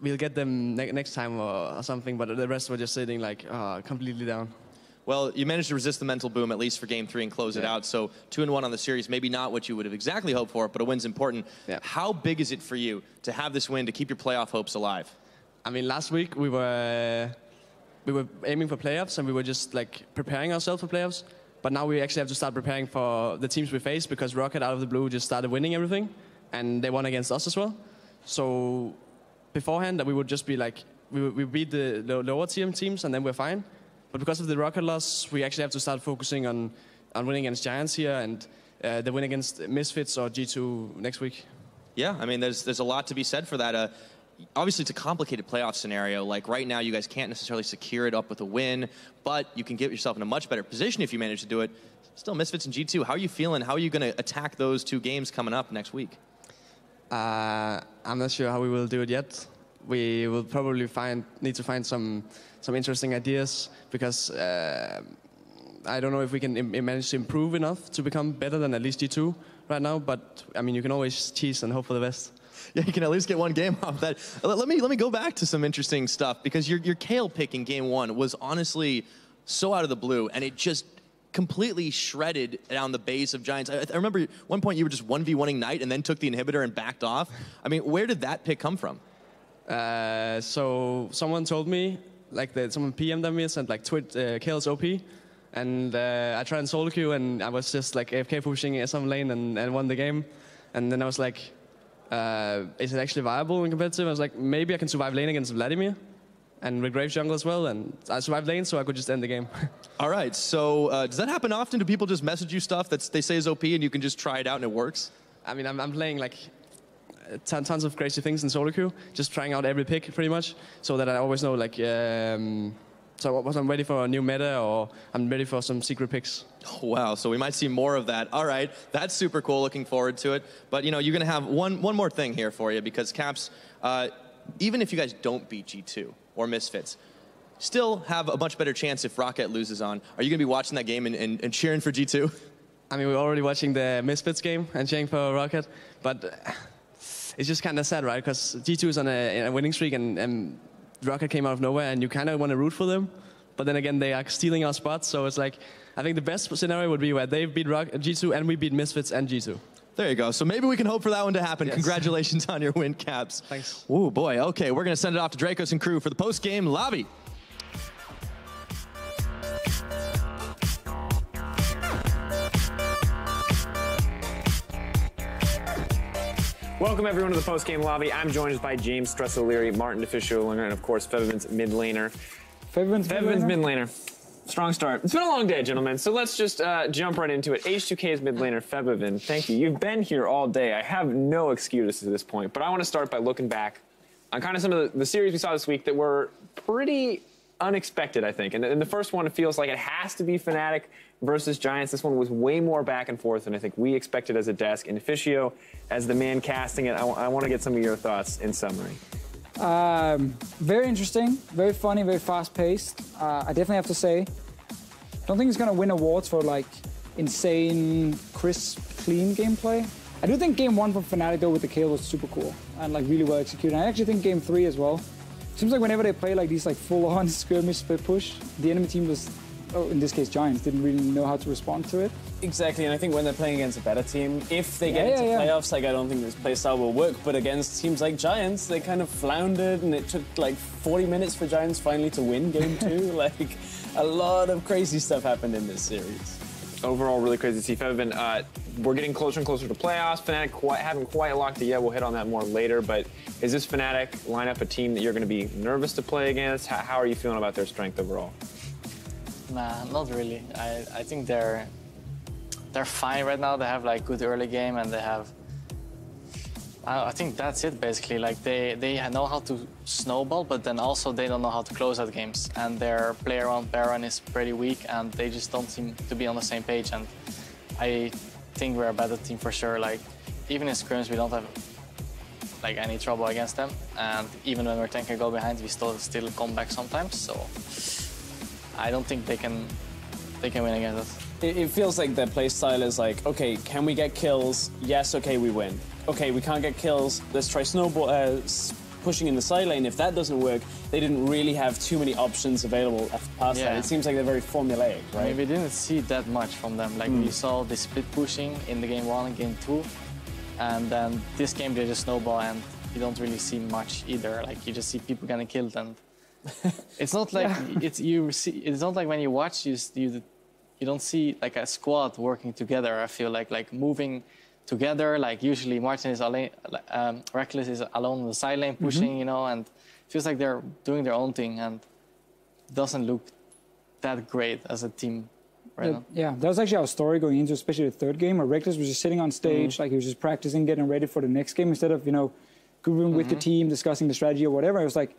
"We'll get them next time," or something. But the rest were just sitting like completely down. Well, you managed to resist the mental boom, at least for game 3, and close it out. So 2-1 on the series, maybe not what you would have exactly hoped for, but a win's important. Yeah. How big is it for you to have this win to keep your playoff hopes alive? I mean, last week we were aiming for playoffs, and we were just like preparing ourselves for playoffs. But now we actually have to start preparing for the teams we face, because Rocket out of the blue just started winning everything, and they won against us as well. So beforehand, we would just be like, we beat the lower tier teams, and then we're fine. But because of the Rocket loss, we actually have to start focusing on winning against Giants here, and the win against Misfits or G2 next week. Yeah, I mean, there's a lot to be said for that. Obviously, it's a complicated playoff scenario. Like right now, you guys can't necessarily secure it up with a win, but you can get yourself in a much better position if you manage to do it. Still, Misfits and G2, how are you feeling? How are you going to attack those 2 games coming up next week? I'm not sure how we will do it yet. We will probably need to find some interesting ideas, because I don't know if we can manage to improve enough to become better than at least G2 right now. But I mean, you can always cheese and hope for the best. Yeah, you can at least get 1 game off that. Let me go back to some interesting stuff, because your Kayle pick in game 1 was honestly so out of the blue, and it just completely shredded down the base of Giants. I remember at one point you were just 1v1ing Knight and then took the inhibitor and backed off. I mean, where did that pick come from? So someone told me, like someone PM'd me and said like, Kayle's OP. And I tried and solo queue, and I was just like AFK pushing some lane and won the game. And then I was like, is it actually viable in competitive? I was like, maybe I can survive lane against Vladimir and with Grave jungle as well. And I survived lane, so I could just end the game. All right, so does that happen often? Do people just message you stuff that they say is OP and you can just try it out and it works? I mean, I'm playing like tons of crazy things in solo queue, just trying out every pick pretty much, so that I always know like, so I'm ready for a new meta, or I'm ready for some secret picks. Oh, wow, so we might see more of that. All right, that's super cool, looking forward to it. But you know, you're gonna have one more thing here for you, because Caps, even if you guys don't beat G2 or Misfits, still have a much better chance if Rocket loses on. Are you gonna be watching that game and cheering for G2? I mean, we're already watching the Misfits game and cheering for Rocket, but it's just kind of sad, right? Because G2 is on a winning streak, and Rocket came out of nowhere, and you kind of want to root for them. But then again, they are stealing our spots, so it's like, I think the best scenario would be where they beat G2 and we beat Misfits and G2. There you go. So maybe we can hope for that one to happen. Yes. Congratulations on your win, Caps. Thanks. Oh boy. Okay, we're going to send it off to Dracos and crew for the post-game lobby. Welcome everyone to the post-game lobby. I'm joined by James Stress O'Leary, Martin DeFiscio, and of course Febiven's mid laner. Febiven's mid laner. Strong start. It's been a long day, gentlemen, so let's just jump right into it. H2K's mid laner, Febiven, thank you. You've been here all day. I have no excuses to this point, but I want to start by looking back on kind of some of the series we saw this week that were pretty unexpected, I think. And the first one, it feels like it has to be Fnatic versus Giants. This one was way more back and forth than I think we expected as a desk. And DeFiscio, as the man casting it, I want to get some of your thoughts in summary. Very interesting, very funny, very fast-paced. I definitely have to say, I don't think it's going to win awards for like insane, crisp, clean gameplay. I do think game 1 from Fnatic though with the Kayle was super cool and like really well executed. I actually think game 3 as well. Seems like whenever they play like these like full-on skirmish split push, the enemy team was, in this case Giants, didn't really know how to respond to it. Exactly, and I think when they're playing against a better team, if they get into playoffs, like I don't think this playstyle will work, but against teams like Giants, they kind of floundered, and it took like 40 minutes for Giants finally to win game 2. Like, a lot of crazy stuff happened in this series. Overall, really crazy to see. Febiven, we're getting closer and closer to playoffs. Fnatic haven't quite locked it yet. We'll hit on that more later, but is this Fnatic lineup a team that you're going to be nervous to play against? How are you feeling about their strength overall? Nah, not really. I think they're fine right now. They have like good early game, and they have. I think that's it basically. Like they know how to snowball, but then also they don't know how to close out games. And their play around Baron is pretty weak, and they just don't seem to be on the same page. And I think we're a better team for sure. Like even in scrims, we don't have like any trouble against them. And even when we're tanking a goal behind, we still come back sometimes. So I don't think they can win against us. It feels like their play style is like, okay, can we get kills? Yes, okay, we win. Okay, we can't get kills. Let's try pushing in the side lane. If that doesn't work, they didn't really have too many options available past that. It seems like they're very formulaic, right? I mean, we didn't see that much from them. Like we saw the split pushing in the game 1 and game 2, and then this game they just snowball, and you don't really see much either. Like you just see people getting killed, and it's not like it's not like when you watch you don't see like a squad working together. I feel like moving together. Like usually Martin is alone, Reckless is alone on the side lane pushing, you know, and it feels like they're doing their own thing, and doesn't look that great as a team right now. Yeah, that was actually our story going into especially the third game, where Reckless was just sitting on stage, like he was just practicing, getting ready for the next game instead of, you know, grouping with the team, discussing the strategy or whatever. It was like,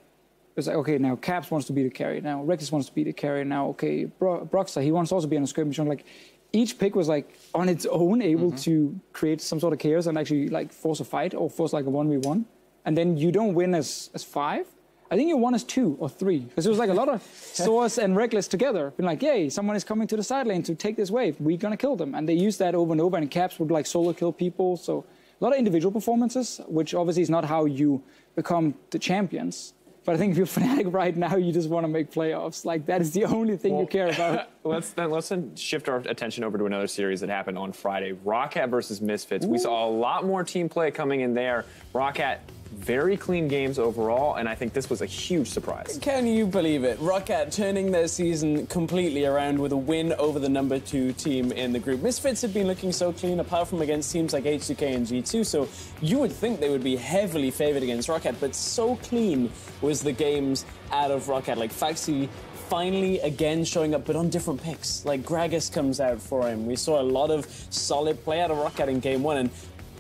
okay, now Caps wants to be the carry. Now Reckless wants to be the carry. Now, okay, Broxer, he wants to also be on a skirmish. Like, each pick was like on its own able to create some sort of chaos and actually like force a fight or force like a 1v1. And then you don't win as 5. I think you won as 2 or 3. Because it was like a lot of Source and Reckless together. Been like, yay, someone is coming to the side lane to take this wave. We're going to kill them. And they used that over and over. And Caps would like solo kill people. So a lot of individual performances, which obviously is not how you become the champions. But I think if you're Fnatic right now, you just want to make playoffs. Like, that is the only thing you care about. Let's then shift our attention over to another series that happened on Friday. Roccat versus Misfits. We saw a lot more team play coming in there. Roccat, very clean games overall, and I think this was a huge surprise. Can you believe it? Roccat turning their season completely around with a win over the number 2 team in the group. Misfits had been looking so clean, apart from against teams like H2K and G2, so you would think they would be heavily favored against Roccat, but so clean was the games out of Roccat. Like, Faxi finally again showing up, but on different picks. Like, Gragas comes out for him. We saw a lot of solid play out of Roccat in game 1, and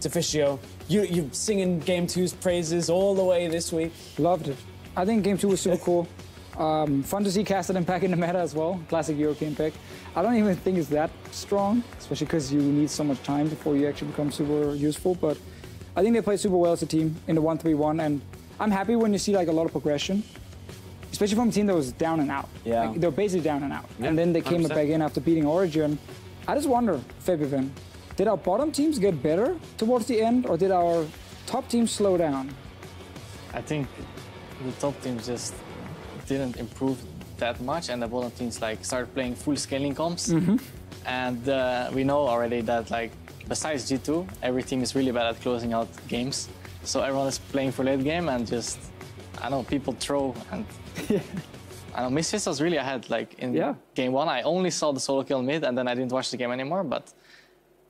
Deficio, you're singing Game 2's praises all the way this week. Loved it. I think Game 2 was super cool. Fun to see Castellan back in the meta as well. Classic European pick. I don't even think it's that strong, especially because you need so much time before you actually become super useful. But I think they played super well as a team in the 1-3-1. And I'm happy when you see like a lot of progression, especially from a team that was down and out. Yeah. Like, they're basically down and out. Yeah, and then they came 100%. back in after beating Origin. I just wonder, Febivin, did our bottom teams get better towards the end, or did our top teams slow down? I think the top teams just didn't improve that much, and the bottom teams like started playing full scaling comps. And we know already that like besides G2, every team is really bad at closing out games. So everyone is playing for late game, and just I don't know, people throw and I know Misfits was really ahead. Like in game 1, I only saw the solo kill mid, and then I didn't watch the game anymore. But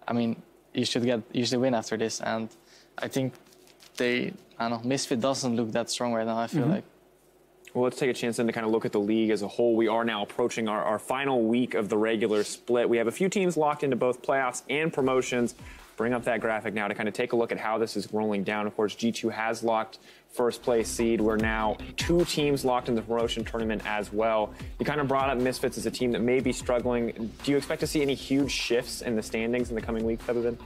I mean, you should win after this, and I think I don't know, Misfit doesn't look that strong right now, I feel like. Well, let's take a chance then to kind of look at the league as a whole. We are now approaching our final week of the regular split. We have a few teams locked into both playoffs and promotions. Bring up that graphic now to kind of take a look at how this is rolling down. Of course, G2 has locked first place seed. We're now 2 teams locked in the promotion tournament as well. You kind of brought up Misfits as a team that may be struggling. Do you expect to see any huge shifts in the standings in the coming week, Febivin?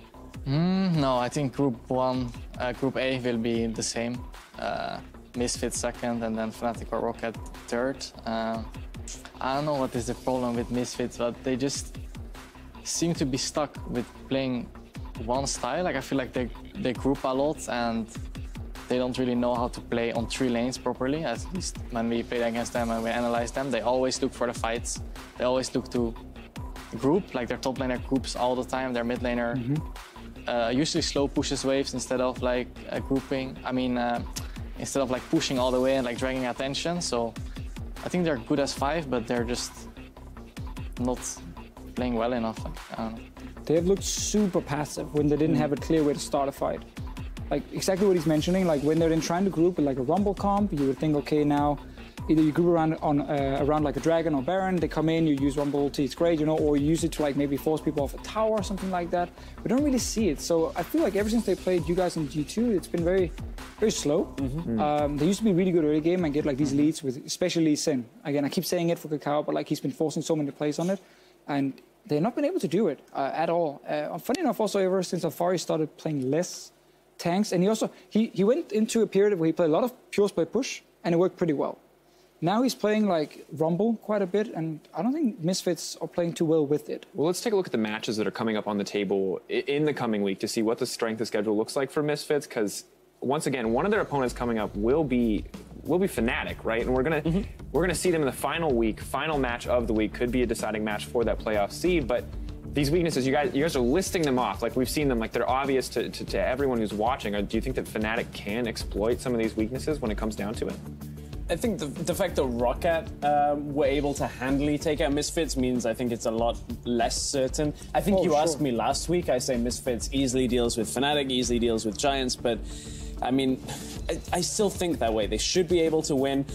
No, I think Group A will be the same. Misfits second, and then Fnatic or Roccat third. I don't know what is the problem with Misfits, but they just seem to be stuck with playing one style. Like I feel like they group a lot, and they don't really know how to play on 3 lanes properly. At least when we play against them and we analyze them, they always look for the fights. They always look to group, like their top laner groups all the time. Their mid laner usually slow pushes waves instead of like grouping. I mean, instead of like pushing all the way and like dragging attention. So I think they're good as 5, but they're just not playing well enough. Like, I don't know. They have looked super passive when they didn't have a clear way to start a fight. Like exactly what he's mentioning, like when they're in trying to group with like a Rumble comp, you would think, okay, now either you group around like a Dragon or Baron, they come in, you use Rumble ulti, it's great, you know, or you use it to like maybe force people off a tower or something like that. We don't really see it. So I feel like ever since they played you guys in G2, it's been very, very slow. They used to be really good early game and get like these leads with, especially Sin. Again, I keep saying it for Kakao, but like he's been forcing so many plays on it, and they've not been able to do it at all. Funny enough, also ever since Alfari started playing less tanks, and he went into a period where he played a lot of pure split push, and it worked pretty well. Now he's playing like Rumble quite a bit, and I don't think Misfits are playing too well with it. Well, let's take a look at the matches that are coming up on the table in the coming week to see what the strength of schedule looks like for Misfits, because once again, one of their opponents coming up will be Fnatic, right? And we're gonna see them in the final week, final match of the week. Could be a deciding match for that playoff seed, but these weaknesses, you guys are listing them off. Like we've seen them, like they're obvious to everyone who's watching. Do you think that Fnatic can exploit some of these weaknesses when it comes down to it? I think the fact that Rocket were able to handily take out Misfits means I think it's a lot less certain. I think you asked me last week, I say Misfits easily deals with Fnatic, easily deals with Giants, but I mean, I still think that way. They should be able to win.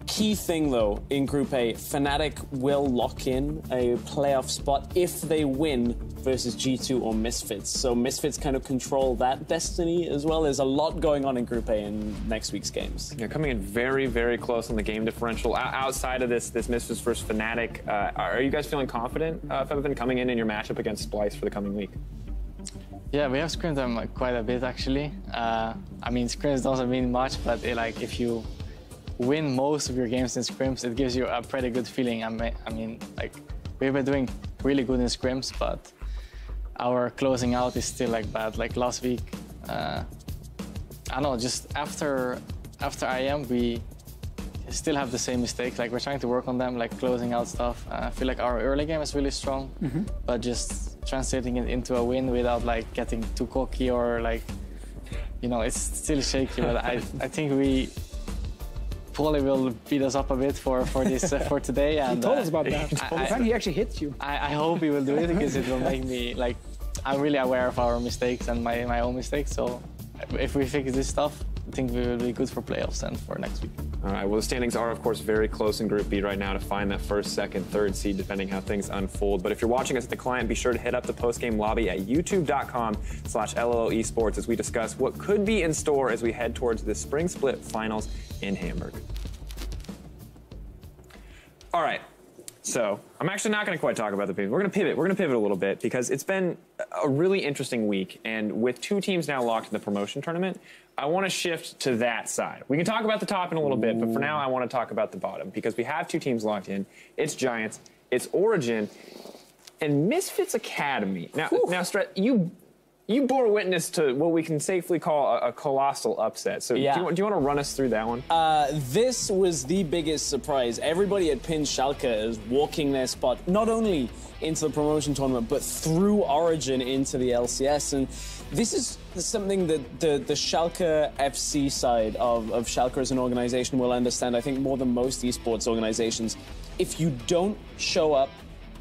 Key thing, though, in Group A, Fnatic will lock in a playoff spot if they win versus G2 or Misfits. So Misfits kind of control that destiny as well. There's a lot going on in Group A in next week's games. Yeah, coming in very, very close on the game differential. Outside of this Misfits versus Fnatic, are you guys feeling confident, Febiven, coming in your matchup against Splyce for the coming week? Yeah, we have scrimmed them quite a bit, actually. I mean, scrims doesn't mean much, but if you win most of your games in scrims, it gives you a pretty good feeling. I mean, like, we've been doing really good in scrims, but our closing out is still like bad. Like last week, I don't know, just after IM, we still have the same mistakes. Like we're trying to work on them, like closing out stuff. I feel like our early game is really strong, but just translating it into a win without like getting too cocky or like, you know, it's still shaky. But I think we probably will beat us up a bit for this for today. And he told us about that. He actually hits you. I hope he will do it because it will make me like. I'm really aware of our mistakes and my own mistakes. So if we fix this stuff, I think we will be good for playoffs and for next week. All right. Well, the standings are, of course, very close in Group B right now to find that first, second, third seed, depending how things unfold. But if you're watching us at the client, be sure to hit up the post-game lobby at youtube.com/LLO Esports as we discuss what could be in store as we head towards the Spring Split Finals in Hamburg. All right. So I'm actually not going to quite talk about the pivot. We're going to pivot. We're going to pivot a little bit because it's been a really interesting week. And with two teams now locked in the promotion tournament, I want to shift to that side. We can talk about the top in a little bit, but for now I want to talk about the bottom because we have two teams locked in. It's Giants, it's Origin, and Misfits Academy. Now, you bore witness to what we can safely call a colossal upset. So yeah. do you want to run us through that one? This was the biggest surprise. Everybody had pinned Schalke as walking their spot, not only into the promotion tournament, but through Origin into the LCS. And this is something that the Schalke FC side of Schalke as an organization will understand, I think, more than most esports organizations. If you don't show up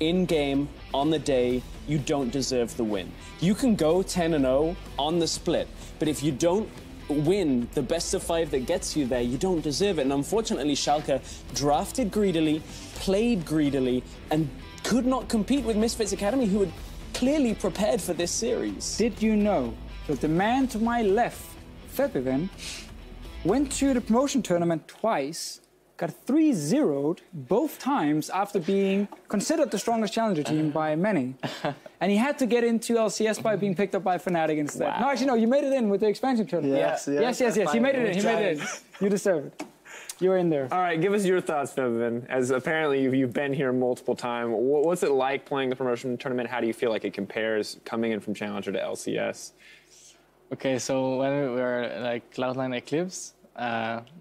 in-game, on the day, you don't deserve the win. You can go 10-0 on the split, but if you don't win the best of 5 that gets you there, you don't deserve it. And unfortunately, Schalke drafted greedily, played greedily, and could not compete with Misfits Academy, who had clearly prepared for this series. Did you know that the man to my left, Febiven, went to the promotion tournament twice, got 3-0'd both times after being considered the strongest challenger team by many. And he had to get into LCS by being picked up by Fnatic instead. Wow. No, actually, no, you made it in with the expansion tournament. Yes. He made it in. You deserve it. You were in there. All right, give us your thoughts, Febiven, as apparently you've been here multiple times. What's it like playing the promotion tournament? How do you feel like it compares coming in from Challenger to LCS? Okay, so when we were like Cloud9 Eclipse,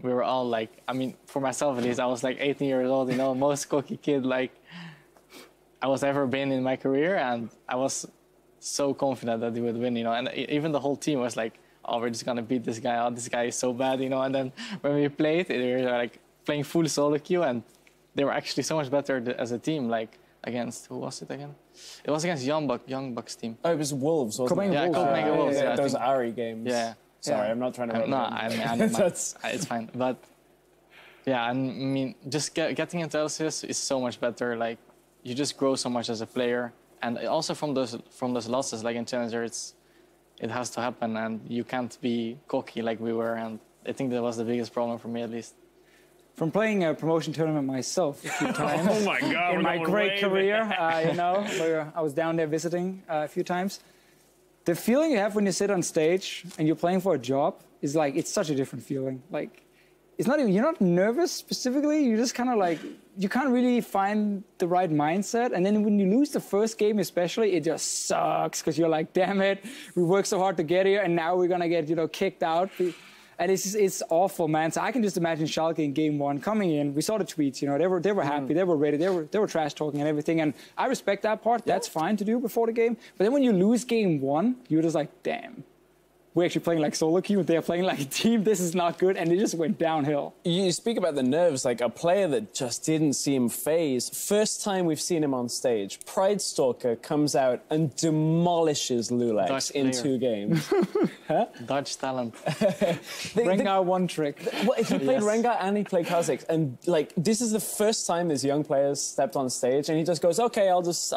we were all like, I mean, for myself at least, I was like 18 years old, you know, most cocky kid like I was ever been in my career, and I was so confident that he would win, you know, and even the whole team was like, oh, we're just gonna beat this guy out, this guy is so bad, you know, and then when we played, they were like playing full solo queue, and they were actually so much better as a team, like against, who was it again? It was against Young Bucks team. Oh, it was Wolves, wasn't it? Yeah, Copenhagen Wolves. Yeah, those Ari games. Yeah. Sorry, I'm not trying to... No, I mean it's fine. But yeah, I mean, just getting into LCS is so much better. Like, you just grow so much as a player, and also from those losses, like in Challenger, it has to happen, and you can't be cocky like we were. And I think that was the biggest problem for me, at least. From playing a promotion tournament myself a few times oh my God, in my great career, you know, where I was down there visiting a few times. the feeling you have when you sit on stage and you're playing for a job is like, it's such a different feeling. Like, it's not even, you're not nervous specifically, you're just kind of like, you can't really find the right mindset. And then when you lose the first game especially, it just sucks because you're like, damn it, we worked so hard to get here and now we're gonna get, kicked out. And it's awful, man. So I can just imagine Schalke in game one coming in. We saw the tweets, they were happy, they were ready, they were trash talking and everything. And I respect that part. That's fine to do before the game. But then when you lose game one, you're just like, damn. We're actually playing like solo queue, they're playing like a team. This is not good, and it just went downhill. You speak about the nerves, like a player that just didn't seem phased. First time we've seen him on stage, Pride Stalker comes out and demolishes Lulex in 2 games. Dutch talent. Rengar one trick. Well, he played Rengar and he played Kha'Zix, and like this is the first time this young player stepped on stage, and he just goes, "Okay, I'll just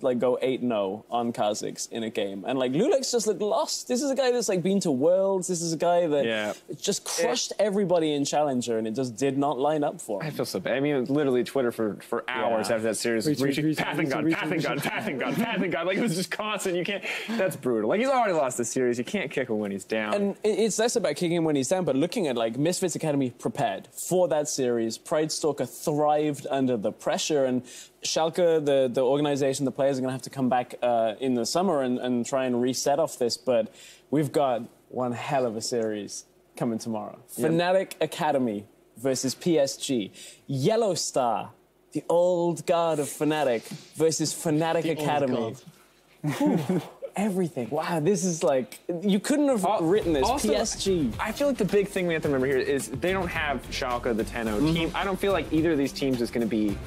like go 8-0 on Kha'Zix in a game," and like Lulex just looked lost. This is a guy that's like been to Worlds. This is a guy that just crushed everybody in Challenger, and it just did not line up for him. I feel so bad. I mean, literally Twitter for hours after that series was reaching pathing gun. Like it was just constant. You can't. That's brutal. Like he's already lost the series. You can't kick him when he's down. And it's less about kicking him when he's down, but looking at like Misfits Academy prepared for that series. Pride Stalker thrived under the pressure, and Schalke, the organization, the players are going to have to come back in the summer and try and reset off this. But we've got one hell of a series coming tomorrow. Fnatic Academy versus PSG. Yellow Star, the old guard of Fnatic, versus Fnatic Academy. Everything. Wow, this is like, you couldn't have written this. Also, PSG. I feel like the big thing we have to remember here is they don't have Schalke, the 10-0 team. I don't feel like either of these teams is going to be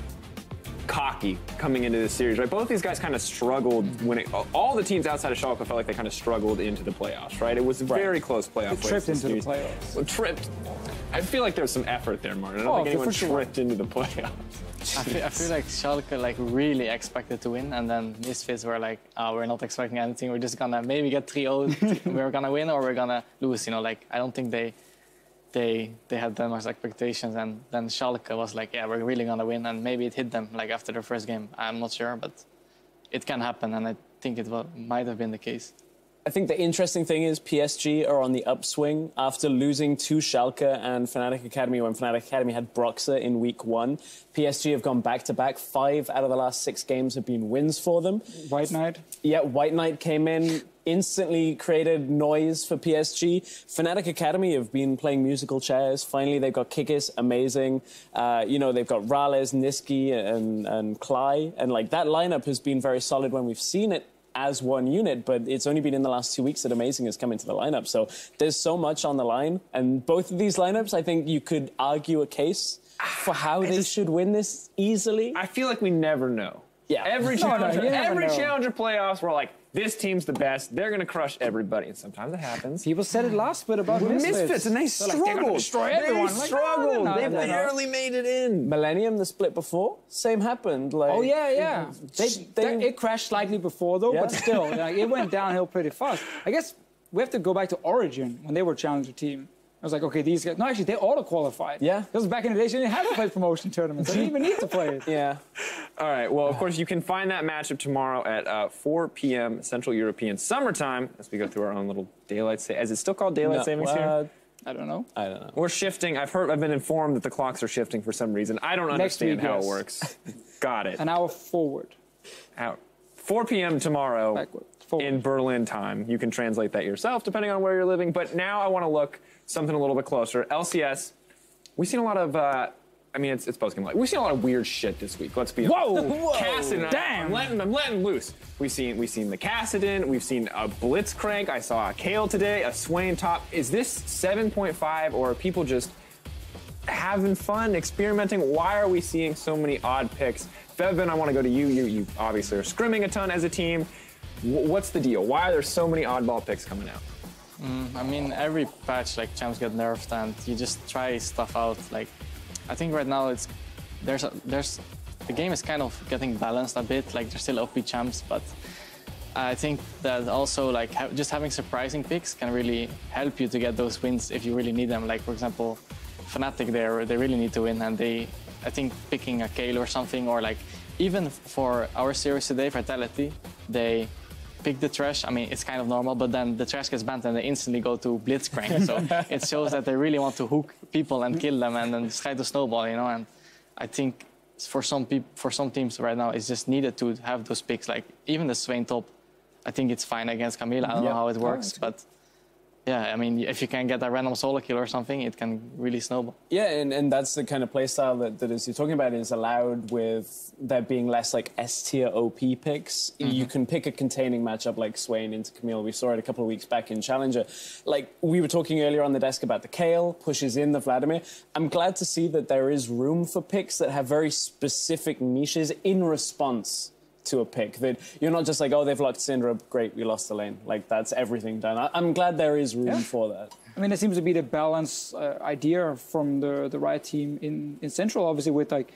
cocky coming into this series, right? Both these guys kind of struggled when all the teams outside of Schalke felt like they kind of struggled into the playoffs, right? It was a very close playoff. Tripped into the playoffs. Well, tripped. I feel like there's some effort there, Martin. I don't think anyone tripped into the playoffs. I feel like Schalke like really expected to win, and then Misfits were like, oh, we're not expecting anything. We're just gonna maybe get 3-0. We're gonna win or we're gonna lose. Like I don't think they had that much expectations, and then Schalke was like, yeah, we're really gonna win, and maybe it hit them like after their first game. I'm not sure, but it can happen, and I think it might have been the case. I think the interesting thing is PSG are on the upswing after losing to Schalke and Fnatic Academy when Fnatic Academy had Broxer in week 1. PSG have gone back-to-back. 5 out of the last 6 games have been wins for them. White Knight? Yeah, White Knight came in, instantly created noise for PSG. Fnatic Academy have been playing musical chairs. Finally, they've got Kikis, amazing. They've got Rales, Niski, and Klai. And like that lineup has been very solid when we've seen it as one unit, but it's only been in the last 2 weeks that Amazing has come into the lineup. So there's so much on the line. And both of these lineups, I think you could argue a case for how they should win this easily. I feel like we never know. Yeah. Every challenger playoffs, we're like, this team's the best. They're going to crush everybody. And sometimes it happens. People said it last bit about Misfits. And they struggled. Like, they're gonna destroy everyone. They struggled. They barely made it in. Millennium, the split before, same happened. Like, oh, yeah. It crashed slightly before, though, but still, it went downhill pretty fast. I guess we have to go back to Origin when they were challenger team. I was like, okay, these guys... No, actually, they auto-qualified. Yeah. Because back in the days, you didn't have to play promotion tournaments. They didn't even need to play it. Yeah. All right. Well, of course, you can find that matchup tomorrow at 4 p.m. Central European Summertime as we go through our own little daylight savings. Is it still called daylight savings here? I don't know. We're shifting. I've been informed that the clocks are shifting for some reason. I don't understand how it works. Got it. An hour forward. 4 p.m. tomorrow Backward. in Berlin time. You can translate that yourself, depending on where you're living. But now I want to look something a little bit closer. LCS, we've seen a lot of, it's post-game light. We've seen a lot of weird shit this week. Let's be honest. Whoa! Kassadin, Damn! I'm letting loose. We've seen the Kassadin. We've seen a Blitzcrank. I saw a Kale today, a Swain top. Is this 7.5, or are people just having fun, experimenting? Why are we seeing so many odd picks? Fevin, I want to go to you. You obviously are scrimming a ton as a team. What's the deal? Why are there so many oddball picks coming out? Every patch, like, champs get nerfed, and you just try stuff out. Like, I think right now the game is kind of getting balanced a bit. Like, there's still OP champs, but I think that also, like, just having surprising picks can really help you to get those wins if you really need them. Like, for example, Fnatic, they really need to win, and I think picking a Kale or something, or like even for our series today, Vitality, they pick the trash, I mean, it's kind of normal, but then the trash gets banned and they instantly go to blitzcrank. So it shows that they really want to hook people and kill them and then try to snowball, you know. And I think for some teams right now, it's just needed to have those picks. Like even the Swain top, I think it's fine against Camille. I don't know how it works, but yeah, I mean, if you can get a random solo kill or something, it can really snowball. Yeah, and that's the kind of playstyle that as you're talking about is allowed with there being less like S-tier OP picks. You can pick a containing matchup like Swain into Camille. We saw it a couple of weeks back in Challenger. Like we were talking earlier on the desk about the Kayle, pushes in the Vladimir. I'm glad to see that there is room for picks that have very specific niches in response to a pick, that you're not just like, oh, they've locked Syndra, great, we lost the lane. Like, that's everything done. I'm glad there is room for that. I mean, it seems to be the balance idea from the Riot team in Central, obviously, with like,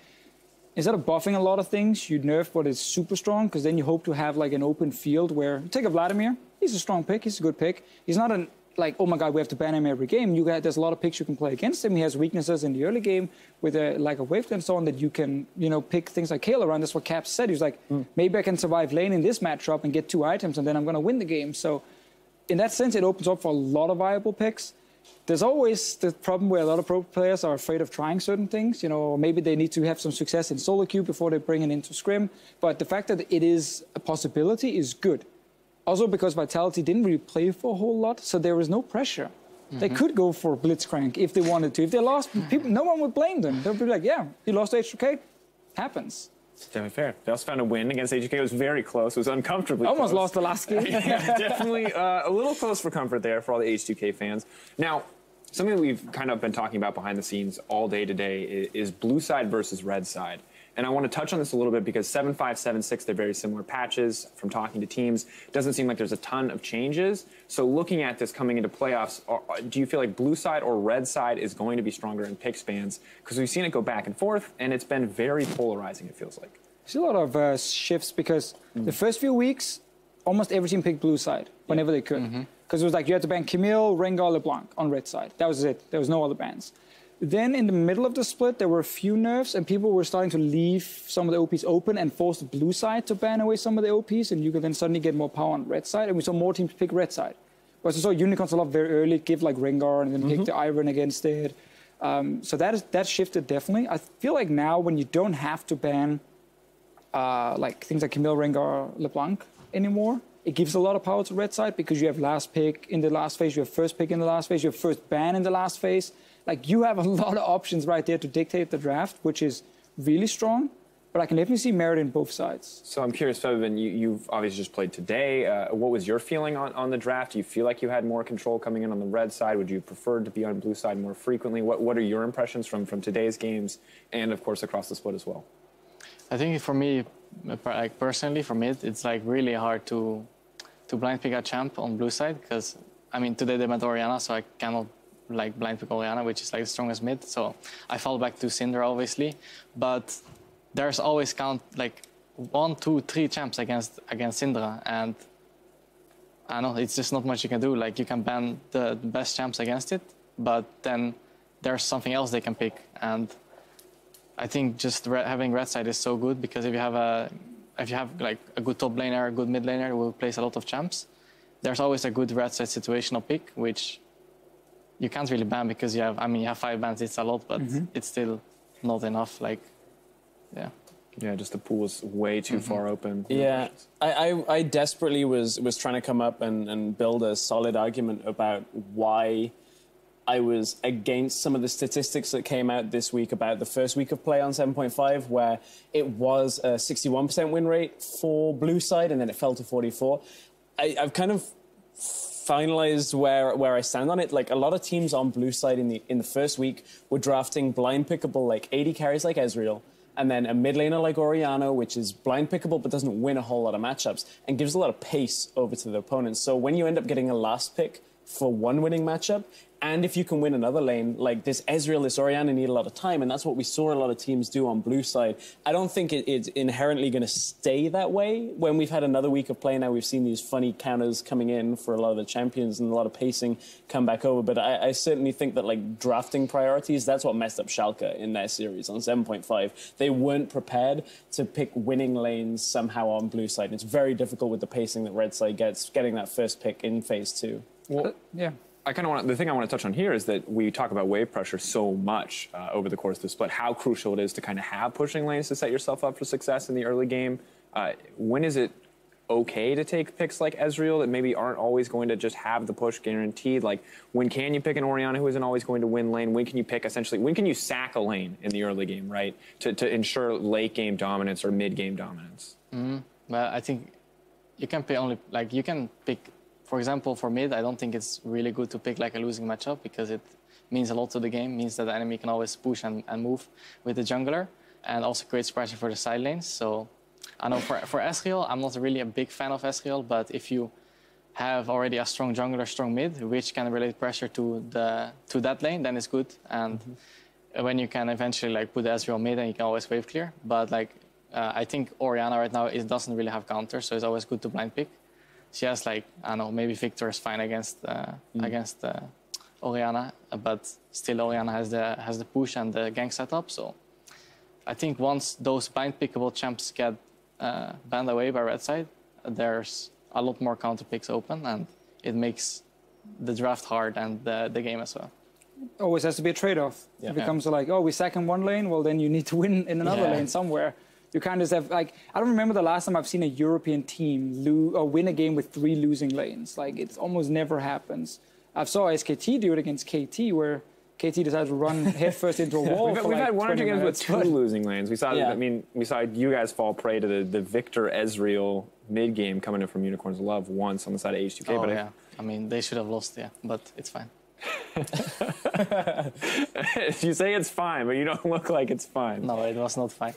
instead of buffing a lot of things, you nerf what is super strong, because then you hope to have like an open field where, take a Vladimir, he's a strong pick, he's a good pick. He's not an like, oh my God, we have to ban him every game. There's a lot of picks you can play against him. He has weaknesses in the early game with like a wave and so on that you can, pick things like Kayle around. That's what Caps said. He was like, maybe I can survive lane in this matchup and get 2 items and then I'm going to win the game. So in that sense, it opens up for a lot of viable picks. There's always the problem where a lot of pro players are afraid of trying certain things, or maybe they need to have some success in solo queue before they bring it into scrim. But the fact that it is a possibility is good. Also because Vitality didn't really play for a whole lot, so there was no pressure. They could go for Blitzcrank if they wanted to. If they lost, no one would blame them. They'd be like, yeah, you lost to H2K, happens. It's definitely fair. They also found a win against H2K. It was very close. It was uncomfortably Almost close. lost the last game. Yeah, definitely a little close for comfort there for all the H2K fans. Now, something that we've kind of been talking about behind the scenes all day today is blue side versus red side. And I want to touch on this a little bit because 7-5, 7-6, they're very similar patches from talking to teams. It doesn't seem like there's a ton of changes. So looking at this coming into playoffs, do you feel like blue side or red side is going to be stronger in pick spans? Because we've seen it go back and forth, and it's been very polarizing, it feels like. There's a lot of shifts because the first few weeks, almost every team picked blue side whenever they could. Because it was like you had to ban Camille, Rengar, LeBlanc on red side. That was it. There was no other bans. Then in the middle of the split, there were a few nerfs, and people were starting to leave some of the OPs open and force the blue side to ban away some of the OPs, and you could then suddenly get more power on red side, and we saw more teams pick red side. But we saw Unicorns a lot very early, give like Rengar, and then pick the Iron against it. So that shifted definitely. I feel like now when you don't have to ban like things like Camille, Rengar, LeBlanc anymore, it gives a lot of power to red side because you have last pick in the last phase, you have first pick in the last phase, you have first ban in the last phase. Like, you have a lot of options right there to dictate the draft, which is really strong. But I can definitely see merit in both sides. So I'm curious, Fevin, you've obviously just played today. What was your feeling on the draft? Do you feel like you had more control coming in on the red side? Would you prefer to be on blue side more frequently? What are your impressions from today's games and, of course, across the split as well? I think for me, like personally, for me, it's like really hard to blind pick a champ on blue side because, I mean, today they met Orianna, so I cannot like blind pick Orianna, which is like the strongest mid. So I fall back to Syndra, obviously. But there's always like 1, 2, 3 champs against Syndra. And I don't know, it's just not much you can do. Like, you can ban the best champs against it, but then there's something else they can pick. And I think just having red side is so good because if you have like a good top laner, a good mid laner who plays a lot of champs, there's always a good red side situational pick, which you can't really ban because you have 5 bans, it's a lot, but it's still not enough. Like, yeah. Yeah, just the pool is way too far open. Yeah, I desperately was trying to come up and build a solid argument about why I was against some of the statistics that came out this week about the first week of play on 7.5, where it was a 61% win rate for blue side and then it fell to 44. I've kind of finalized where I stand on it. Like, a lot of teams on blue side in the first week were drafting blind pickable like 80 carries like Ezreal, and then a mid laner like Orianna, which is blind pickable but doesn't win a whole lot of matchups and gives a lot of pace over to the opponents. So when you end up getting a last pick for one winning matchup. And if you can win another lane, like this Ezreal, this Orianna need a lot of time, and that's what we saw a lot of teams do on blue side. I don't think it's inherently going to stay that way. When we've had another week of play now, we've seen these funny counters coming in for a lot of the champions and a lot of pacing come back over. But I certainly think that, like, drafting priorities, that's what messed up Schalke in their series on 7.5. They weren't prepared to pick winning lanes somehow on blue side. It's very difficult with the pacing that red side gets, getting that first pick in phase 2. Well, yeah. I kind of want the thing I want to touch on here is that we talk about wave pressure so much over the course of the split, how crucial it is to kind of have pushing lanes to set yourself up for success in the early game. When is it okay to take picks like Ezreal that maybe aren't always going to just have the push guaranteed? Like, when can you pick an Orianna who isn't always going to win lane? When can you pick essentially, when can you sack a lane in the early game, right, to ensure late game dominance or mid game dominance? But I think you can pick only, like, you can pick. For example, for mid, I don't think it's really good to pick like a losing matchup because it means a lot to the game, means that the enemy can always push and move with the jungler, and also creates pressure for the side lanes. So I know for Ezreal, I'm not really a big fan of Ezreal, but if you have already a strong jungler, strong mid, which can relate pressure to that lane, then it's good. And when you can eventually like put the Ezreal mid, then you can always wave clear. But like I think Orianna right now, it doesn't really have counter, so it's always good to blind pick. She has like, I don't know, maybe Victor is fine against Orianna, but still Orianna has the push and the gank setup. So I think once those blind pickable champs get banned away by red side, there's a lot more counter picks open, and it makes the draft hard and the game as well. Always has to be a trade-off. Yeah. If it comes to like, oh, we sack in one lane, well, then you need to win in another lane somewhere. You can't just have, like, I don't remember the last time I've seen a European team win a game with 3 losing lanes. Like, it almost never happens. I saw SKT do it against KT, where KT decided to run headfirst into a wall. We've had one or two games with 2 losing lanes. We saw, Yeah. I mean, we saw you guys fall prey to the Victor Ezreal mid game coming in from Unicorns of Love once on the side of H2K. Oh, but yeah. I mean, they should have lost, yeah, but it's fine. You say it's fine, but you don't look like it's fine. No, it was not fine.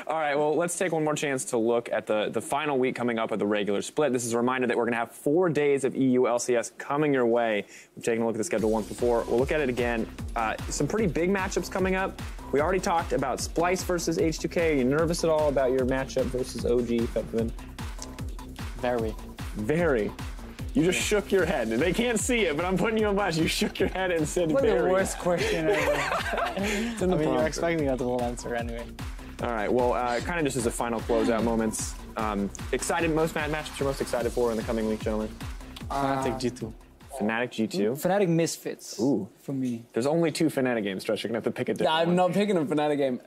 All right, well, let's take one more chance to look at the final week coming up of the regular split. This is a reminder that we're going to have 4 days of EU LCS coming your way. We've taken a look at the schedule once before. We'll look at it again. Some pretty big matchups coming up. We already talked about Splice versus H2K. Are you nervous at all about your matchup versus OG, Fedvin? Very. Very. You just shook your head. They can't see it, but I'm putting you on blast. You shook your head and said What very. the worst question ever. I mean, you're expecting that whole answer anyway. All right, well, kind of just as a final closeout moments, excited, most matchups you're most excited for in the coming week, gentlemen? Fnatic G2. Fnatic G2? Fnatic Misfits. Ooh. For me. There's only 2 Fnatic games, Stretch. You're going to have to pick a different I'm one. not picking a Fnatic game.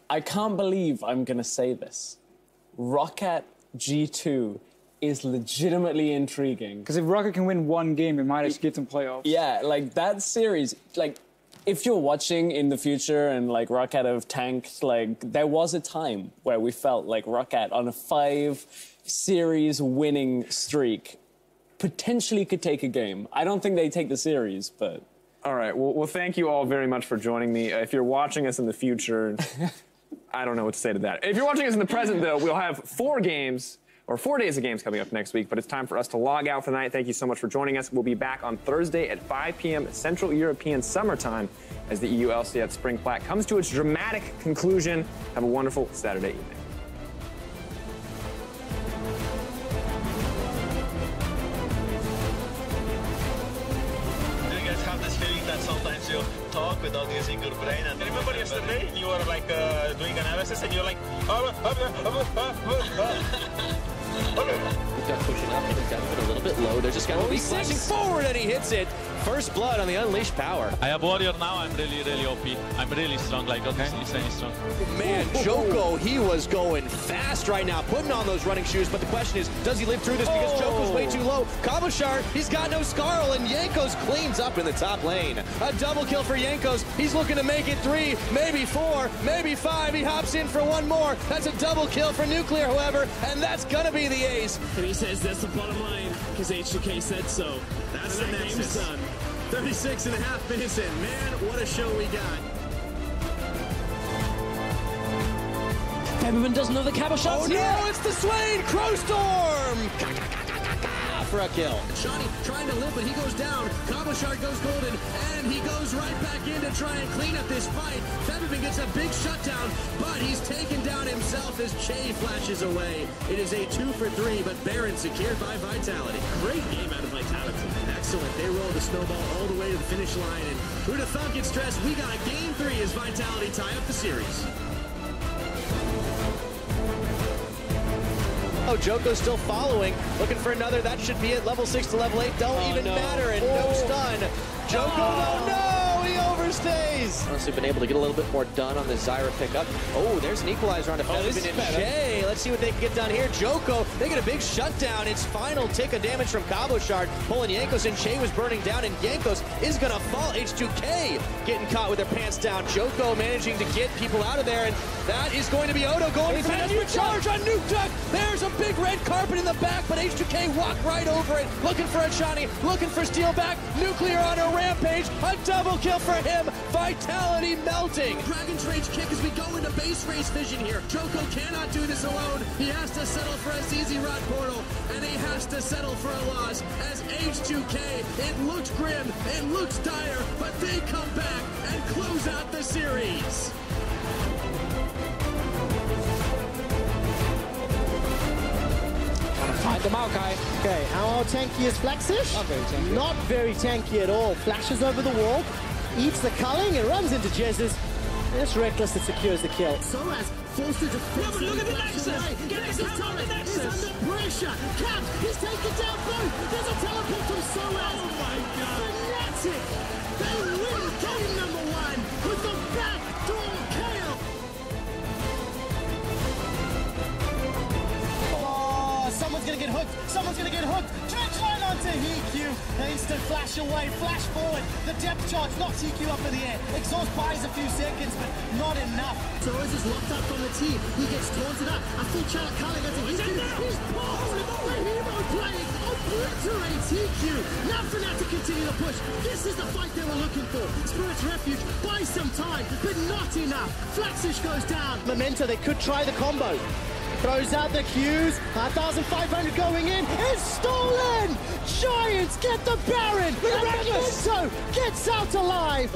I can't believe I'm going to say this. Rocket G2 is legitimately intriguing. Because if Rocket can win one game, it might actually give them playoffs. Yeah, like that series, like if you're watching in the future and like Rocket have tanked, like there was a time where we felt like Rocket on a 5-series winning streak potentially could take a game. I don't think they take the series, but... All right, well, thank you all very much for joining me. If you're watching us in the future, I don't know what to say to that. If you're watching us in the present, though, we'll have 4 games, or 4 days of games coming up next week, but it's time for us to log out for the night. Thank you so much for joining us. We'll be back on Thursday at 5 p.m. Central European Summertime as the EU LCS Spring Plat comes to its dramatic conclusion. Have a wonderful Saturday evening. Do you guys have this feeling that sometimes you talk without using your brain? And remember yesterday you were like doing analysis and you're like, We've got pushing up, he's got it a little bit low. There's just got to be flashing forward, and he hits it. First blood on the Unleashed power. I have warrior now. I'm really OP. I'm really strong, like honestly insanely strong. Man, Joko, he was going fast right now, putting on those running shoes. But the question is, does he live through this? Because Joko's way too low. Kabushar, he's got no Skarl, and Jankos cleans up in the top lane. A double kill for Jankos. He's looking to make it 3, maybe 4, maybe 5. He hops in for 1 more. That's a double kill for Nuclear, however, and that's gonna be the ace. And he says that's the bottom line, because H2K said so. That's the Nexus. 36.5 minutes in. Man, what a show we got. Everyone doesn't know the Kabushar. Oh no, it's the Swain! Crowstorm! for a kill. Shawnee trying to live, but he goes down. Cabochard goes golden, and he goes right back in to try and clean up this fight. Featherman gets a big shutdown, but he's taken down himself as Che flashes away. It is a 2 for 3, but Baron secured by Vitality. Great game out of Vitality. Excellent. They rolled the snowball all the way to the finish line, and who'd have thought gets stressed? We got game 3 as Vitality tie up the series. Oh, Joko's still following, looking for another. That should be it. Level 6 to level 8 don't even matter, and no stun. Joko, though, no, he overstays. Honestly, been able to get a little bit more done on the Zyra pickup. Oh, there's an equalizer on Featherman and Che. Let's see what they can get done here. Joko, they get a big shutdown. It's final tick of damage from Cabochard, pulling Jankos, and Che was burning down, and Jankos is gonna fall. H2K getting caught with their pants down. Joko managing to get people out of there, and that is going to be Odo going for the new charge on Nuke Duck. There's a big red carpet in the back, but H2K walked right over it, looking for a Shani, looking for steal back. Nuclear on a rampage, a double kill for him. Vitality melting. Dragon's Rage kick as we go into base race vision here. Joko cannot do this alone. He has to settle for a ZZ Rod portal, and he has to settle for a loss as H2K, it looks grim, it looks dire, but they come back and close out the series. Find the Maokai. Okay, how tanky is Flaxish? Not very tanky. Not very tanky at all. Flashes over the wall, eats the culling, and runs into Jezz's. It's Reckless that secures the kill. Soaz forced to defend. But look at the Nexus! Nexus on the Nexus! He's under pressure. Caps, he's taken down both. There's a teleport from Soaz. Oh my God! Fnatic, they win game number 1 with the backdoor KO. Oh, someone's gonna get hooked. Someone's gonna get hooked. Trench line onto EQ. An instant flash away, flash forward. The depth charge knocks EQ up in the air. Exhaust buys a few seconds, but not enough. Soaz is locked up from the team. He gets taunted up. A full channel culling into EQ. He's paused. The hero playing obliterates EQ. Now Fnatic continue to push. This is the fight they were looking for. Spirit's Refuge buys some time, but not enough. Flaxish goes down. Memento, they could try the combo. Throws out the Qs. 1,500 going in. It's stolen! Giants get the Baron! And Memento gets out alive!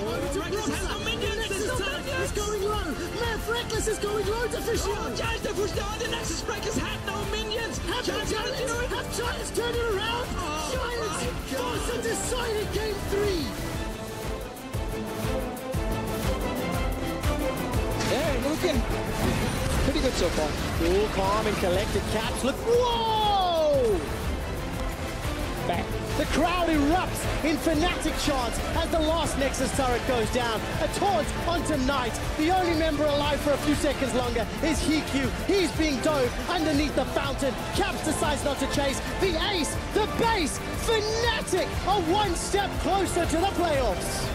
It's going low. Man, Reckless is going low to Fishy. Giants, they pushed down. The Nexus Breakers had no minions. Have Giants turned it around? Giants force a decided game 3. Yeah, looking pretty good so far. Cool, calm, and collected. Caps look. Whoa! Bang. The crowd erupts in Fnatic chants as the last Nexus turret goes down. A taunt onto Knight. The only member alive for a few seconds longer is Hiku. He's being dove underneath the fountain. Caps decides not to chase. The ace, the base, Fnatic are one step closer to the playoffs.